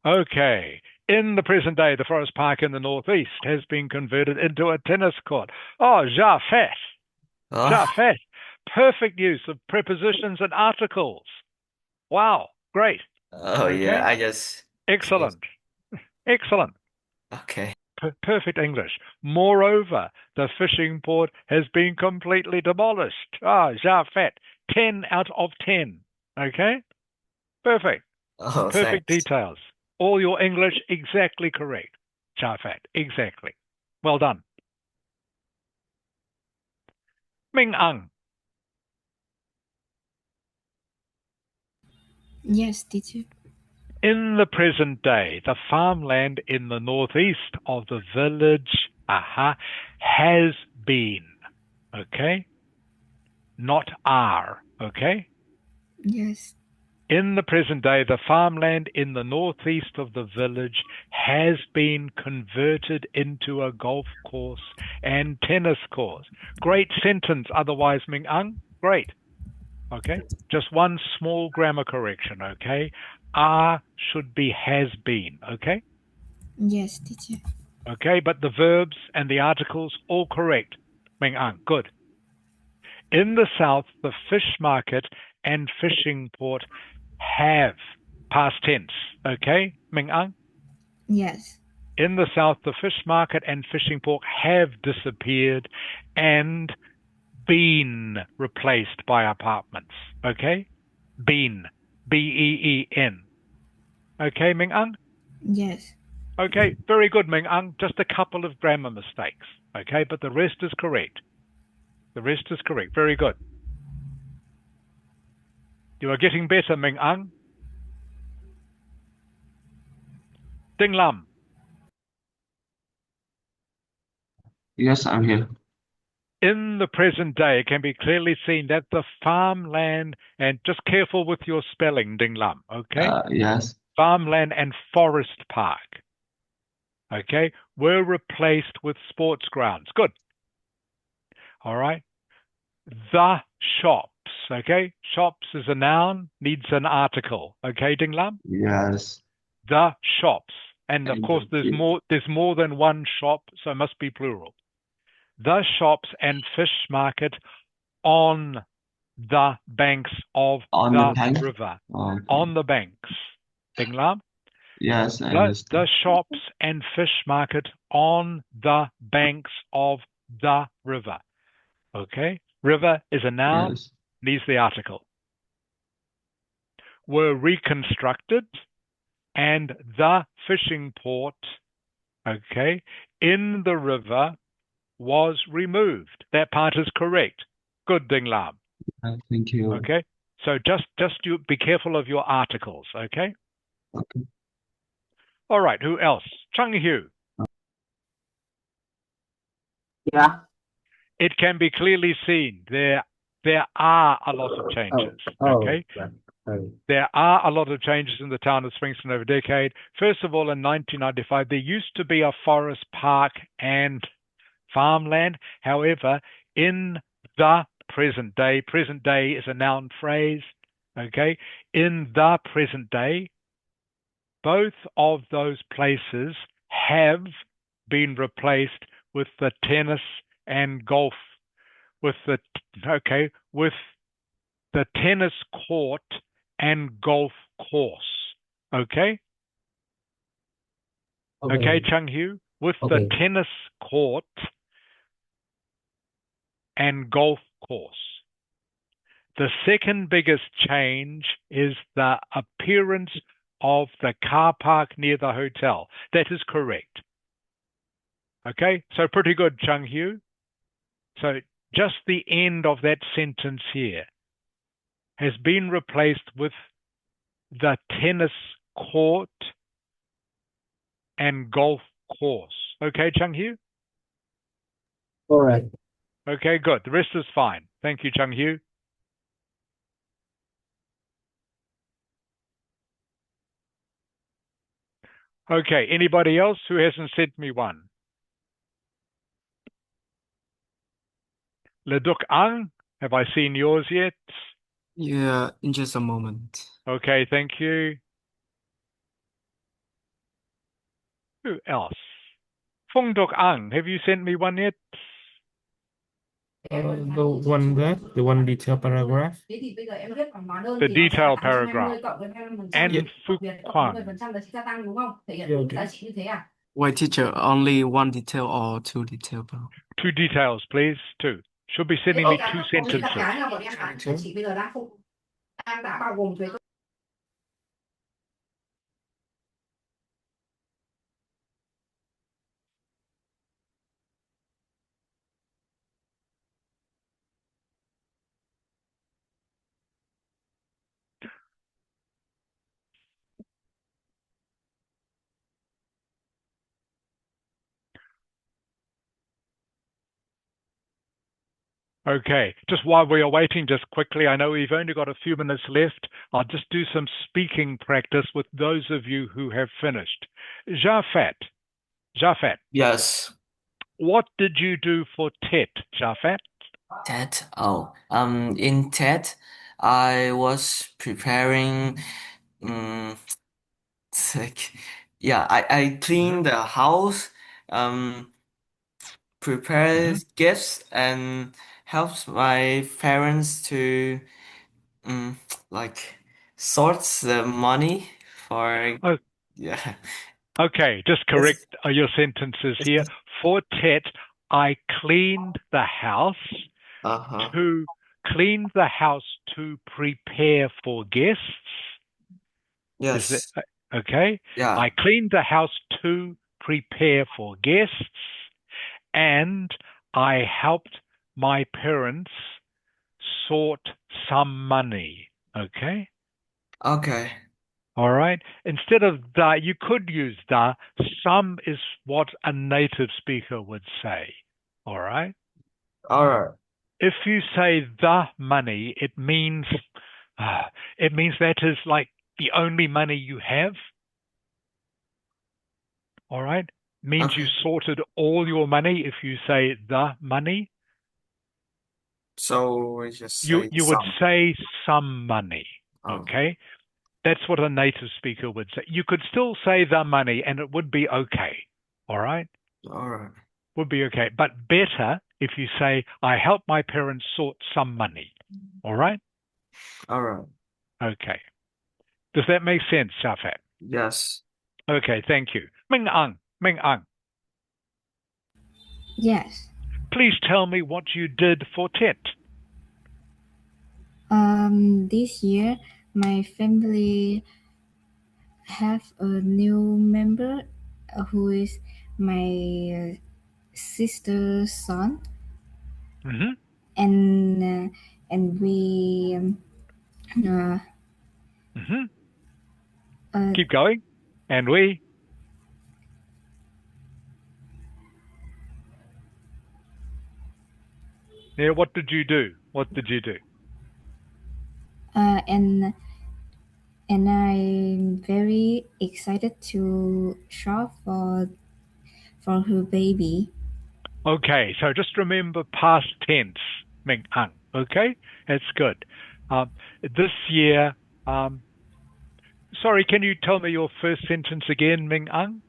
Okay. In the present day, the forest park in the northeast has been converted into a tennis court. Oh, Jafet. Jafet. Perfect use of prepositions and articles. Wow. Great. Oh, yeah, I just... Excellent. Excellent. Okay. Perfect English. Moreover, the fishing port has been completely demolished. Ah, Jafet. 10 out of 10. Okay? Perfect. Oh, Perfect thanks. details. All your English exactly correct. Jafet. Exactly. Well done. Ming Ang. Yes, teacher. In the present day, the farmland in the northeast of the village, has been, okay? Not are, okay? Yes. In the present day, the farmland in the northeast of the village has been converted into a golf course and tennis course. Great sentence, otherwise, Ming Ang. Great. Okay. Just one small grammar correction, okay? Are should be has been, okay? Yes, teacher. Okay, but the verbs and the articles all correct. Ming Ang, good. In the south, the fish market and fishing port have, past tense, okay, Ming Ang? Yes. In the south, the fish market and fishing port have disappeared and been replaced by apartments, okay? Been, B-E-E-N. Okay, Ming Ang? Yes. Okay, very good, Ming Ang. Just a couple of grammar mistakes, okay? But the rest is correct. The rest is correct. Very good. You are getting better, Ming Ang. Ding Lam. Yes, I'm here. In the present day, it can be clearly seen that the farmland, and just careful with your spelling, Ding Lam, okay? Yes. Farmland and forest park, okay, were replaced with sports grounds. Good. All right. The shops, okay? Shops is a noun, needs an article, okay, Ding Lam? Yes. The shops. And of And course, there's more than one shop, so it must be plural. The shops and fish market on the banks of the river. Okay. On the banks. Ding Lam? Yes, I understand. The shops and fish market on the banks of the river. Okay? River is a noun, Yes. needs the article. Were reconstructed, and the fishing port, okay, in the river was removed. That part is correct. Good, Ding Lam. Thank you. Okay? So just you be careful of your articles, okay? Okay. All right, who else? Chung Hu. Yeah. It can be clearly seen there are a lot of changes, okay? Right. There are a lot of changes in the town of Springston over a decade. First of all, in 1995, there used to be a forest park and farmland. However, in the present day is a noun phrase, okay? In the present day, both of those places have been replaced with the tennis and golf, with the tennis court and golf course. Okay? Okay, Chung Hu? With the tennis court and golf course. The second biggest change is the appearance of the car park near the hotel. That is correct. Okay, so pretty good, Chung Hu. So just the end of that sentence here has been replaced with the tennis court and golf course. Okay, Chung Hu? All right. Okay, good. The rest is fine. Thank you, Chung Hu. Okay, anybody else who hasn't sent me one? Le Duc Ang, have I seen yours yet? Yeah, in just a moment. Okay, thank you. Who else? Fong Duc Ang, have you sent me one yet? The one detail paragraph. The detailed paragraph. And Phu Quang. Wait, teacher, only one detail or two detail? 2 details, please. 2. Should be sending me 2 sentences. Okay, just while we are waiting, just quickly, I know we've only got a few minutes left. I'll just do some speaking practice with those of you who have finished. Jafet. Yes. What did you do for TET, Jafet? TET. Oh, in TET, I was preparing, I cleaned the house, prepared gifts, and helped my parents to, like, sort the money for, Oh, yeah. okay, just correct your sentences here. For TET, I cleaned the house to prepare for guests. Yes. Is it, okay? Yeah. I cleaned the house to prepare for guests, and I helped my parents sort some money. Okay. Okay. All right. Instead of the, you could use the. Some is what a native speaker would say. All right. All right. If you say the money, it means that is like the only money you have. All right. Means you Okay. sorted all your money if you say the money. So we just You say you would some. say some money. Oh, Okay. That's what a native speaker would say. You could still say the money and it would be okay. All right. all right. Would be okay. But better if you say, I helped my parents sort some money. All right. All right. Okay. Does that make sense, Shafat? Yes. Okay, thank you. Ming Ang, Ming Ang, Yes. please tell me what you did for Tet. This year my family have a new member who is my sister's son, Mm-hmm. and we uh, Mm-hmm. uh, Keep going. And we. Yeah, what did you do? What did you do? uh, and and I'm very excited to shop for her baby. Okay, so just remember past tense, Ming Ang. Okay, that's good. This year, um, sorry, can you tell me your first sentence again, Ming Ang?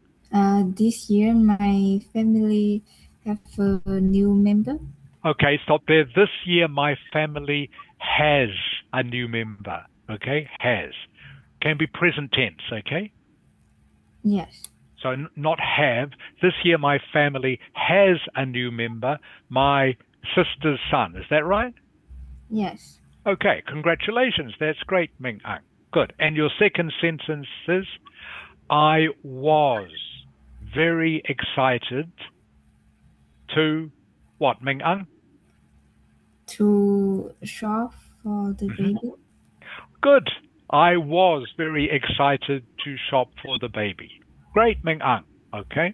This year my family have a new member. Okay, stop there. This year, my family has a new member. Okay, has. Can be present tense. Okay, Yes. so not have. This year, my family has a new member, my sister's son. Is that right? Yes. Okay, congratulations. That's great, Ming Ang. Good. And your second sentence is, I was very excited to what, Ming Ang? To shop for the Hmm. baby. Good. I was very excited to shop for the baby. Great, Ming Ang. Okay.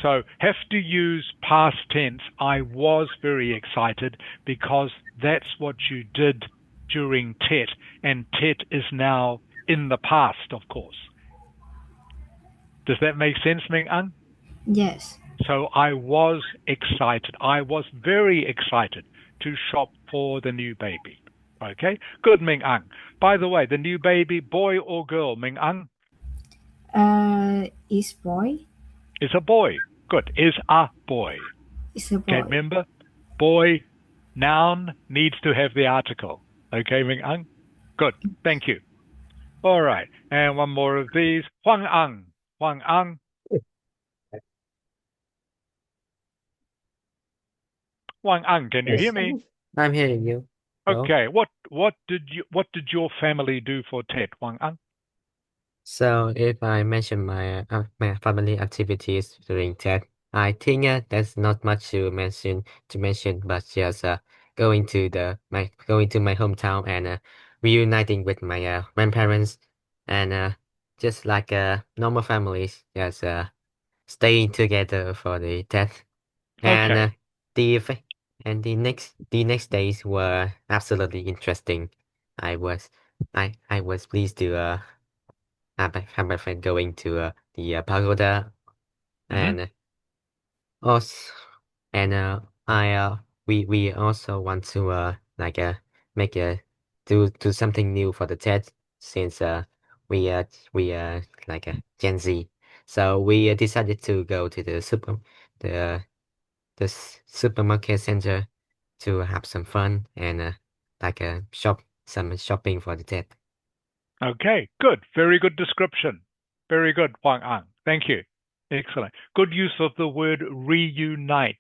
So have to use past tense. I was very excited because that's what you did during Tet, and Tet is now in the past, of course. Does that make sense, Ming Ang? Yes. So I was excited. I was very excited to shop for the new baby. Okay, good, Ming Ang. By the way, the new baby, boy or girl, Ming Ang? Is boy. Is a boy. Good, is a boy. Is a Okay, boy. remember, boy, noun needs to have the article. Okay, Ming Ang? Good, thank you. All right, and one more of these. Huang Ang. Huang Ang. Huang Ang, can you hear Yes, me? I'm hearing you. Hello. Okay, what did your family do for Tet, Huang Ang? So if I mention my family activities during that, I think there's not much to mention, but just going to my hometown and reuniting with my grandparents and just like normal families, just staying together for the death and Okay, the effect and the next days were absolutely interesting. I was I was pleased to have my friend going to the pagoda hmm, and also and I we also want to like make a do something new for the TED since we like Gen Z, so we decided to go to the supermarket center to have some fun and like some shopping for the TED. okay, good. Very good description. Very good, Huang Ang. Thank you. Excellent. Good use of the word reunite,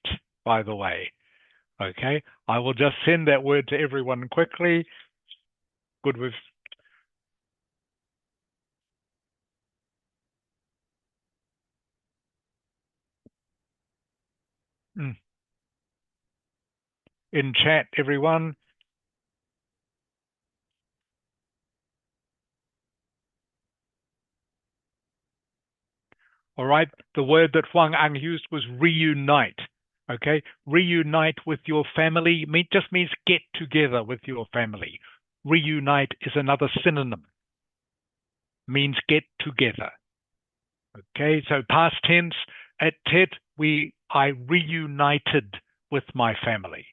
by the way. Okay, I will just send that word to everyone quickly. Good with mm. In chat, everyone. All right. The word that Huang Ang used was reunite. Okay. Reunite with your family just means get together with your family. Reunite is another synonym. Means get together. Okay. So past tense at Tet, I reunited with my family.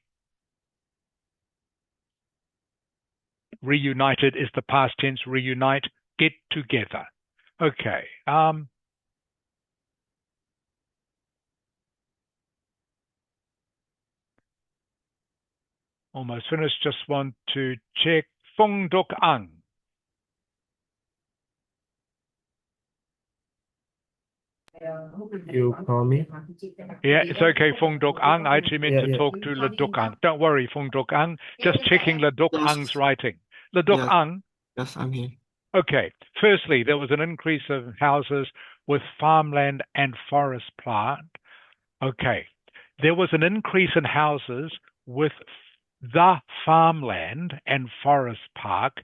Reunited is the past tense. Reunite, get together. Okay. Almost finished. Just want to check. Phong Dok Ang. You call me? Yeah, it's okay, Phong Dok Ang. I actually meant to talk to Le Duk Ang. Don't worry, Phong Dok Ang. Just checking Le Duk Ang's writing. Le Duk Ang. Yes, I'm here. Okay. Firstly, there was an increase of houses with farmland and forest plant. Okay. There was an increase in houses with the farmland and forest park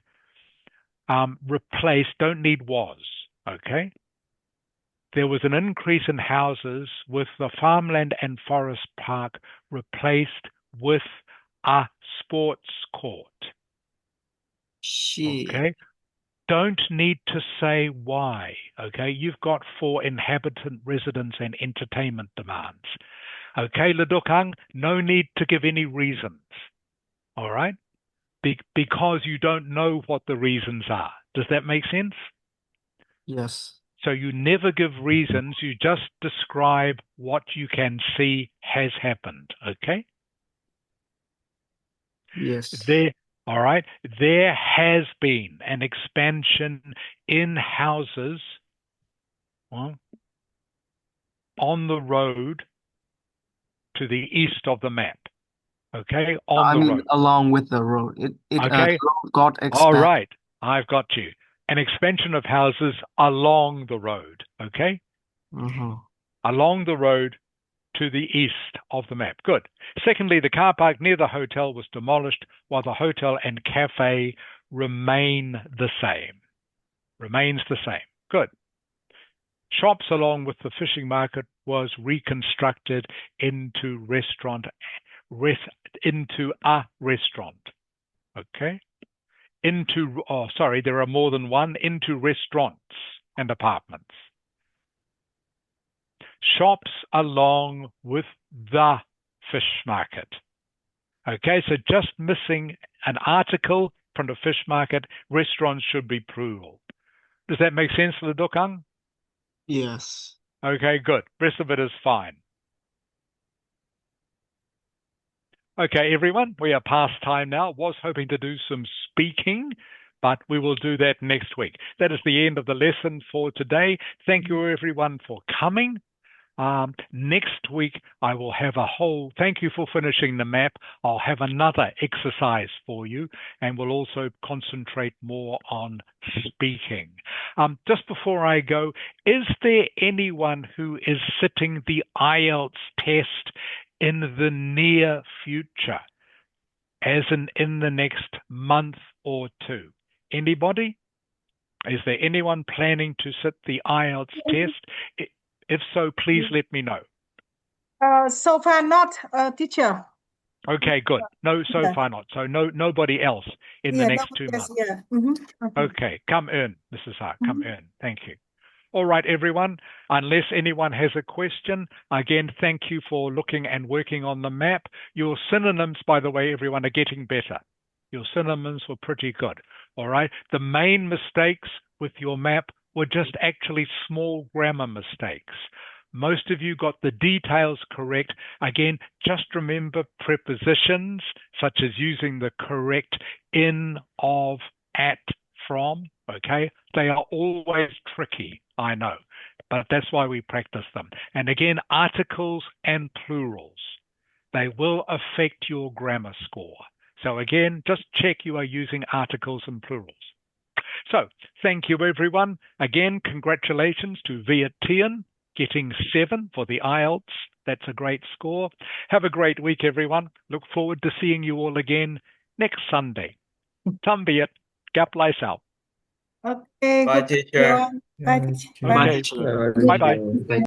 replaced, don't need was, okay? There was an increase in houses with the farmland and forest park replaced with a sports court. Okay? Don't need to say why, okay? You've got for inhabitant, residence, and entertainment demands. Okay, Ledukang, no need to give any reasons, all right? Because you don't know what the reasons are. Does that make sense? Yes. So you never give reasons, you just describe what you can see has happened, okay? Yes. All right, there has been an expansion in houses on the road to the east of the map. Okay, on the road. Along with the road. It okay. got expanded. All right, I've got you. An expansion of houses along the road. Okay. Along the road to the east of the map. Good. Secondly, the car park near the hotel was demolished while the hotel and cafe remain the same. Remains the same. Good. Shops along with the fishing market was reconstructed into a restaurant. Okay. There are more than one, into restaurants and apartments. Shops along with the fish market. Okay, so just missing an article from the fish market. Restaurants should be plural. Does that make sense, Ledukang? Yes. Okay, good. Rest of it is fine. Okay, everyone, we are past time now. Was hoping to do some speaking, but we will do that next week. That is the end of the lesson for today. Thank you, everyone, for coming. Next week, I will have thank you for finishing the map. I'll have another exercise for you, and we'll also concentrate more on speaking. Just before I go, is there anyone who is sitting the Ielts test in the near future, as in the next month or two? Anybody? Is there anyone planning to sit the Ielts test? If so, please let me know. So far not, teacher. Okay, good. No, so far not. So nobody else in the next 2 months. Okay, come in, Mrs. Hart. Come in. Thank you. All right, everyone. Unless anyone has a question, again, thank you for looking and working on the map. Your synonyms, by the way, everyone, are getting better. Your synonyms were pretty good. All right. The main mistakes with your map were just actually small grammar mistakes. Most of you got the details correct. Again, just remember prepositions, such as using the correct in, of, at, from, okay? They are always tricky, I know, but that's why we practice them. And again, articles and plurals, they will affect your grammar score. So again, just check you are using articles and plurals. So, thank you, everyone. Again, congratulations to Viet Tien, getting 7 for the Ielts. That's a great score. Have a great week, everyone. Look forward to seeing you all again next Sunday. Tam Viet. Gap Lai Sao. Okay, Bye, good teacher. everyone. Bye, teacher. Okay. Bye. Bye bye.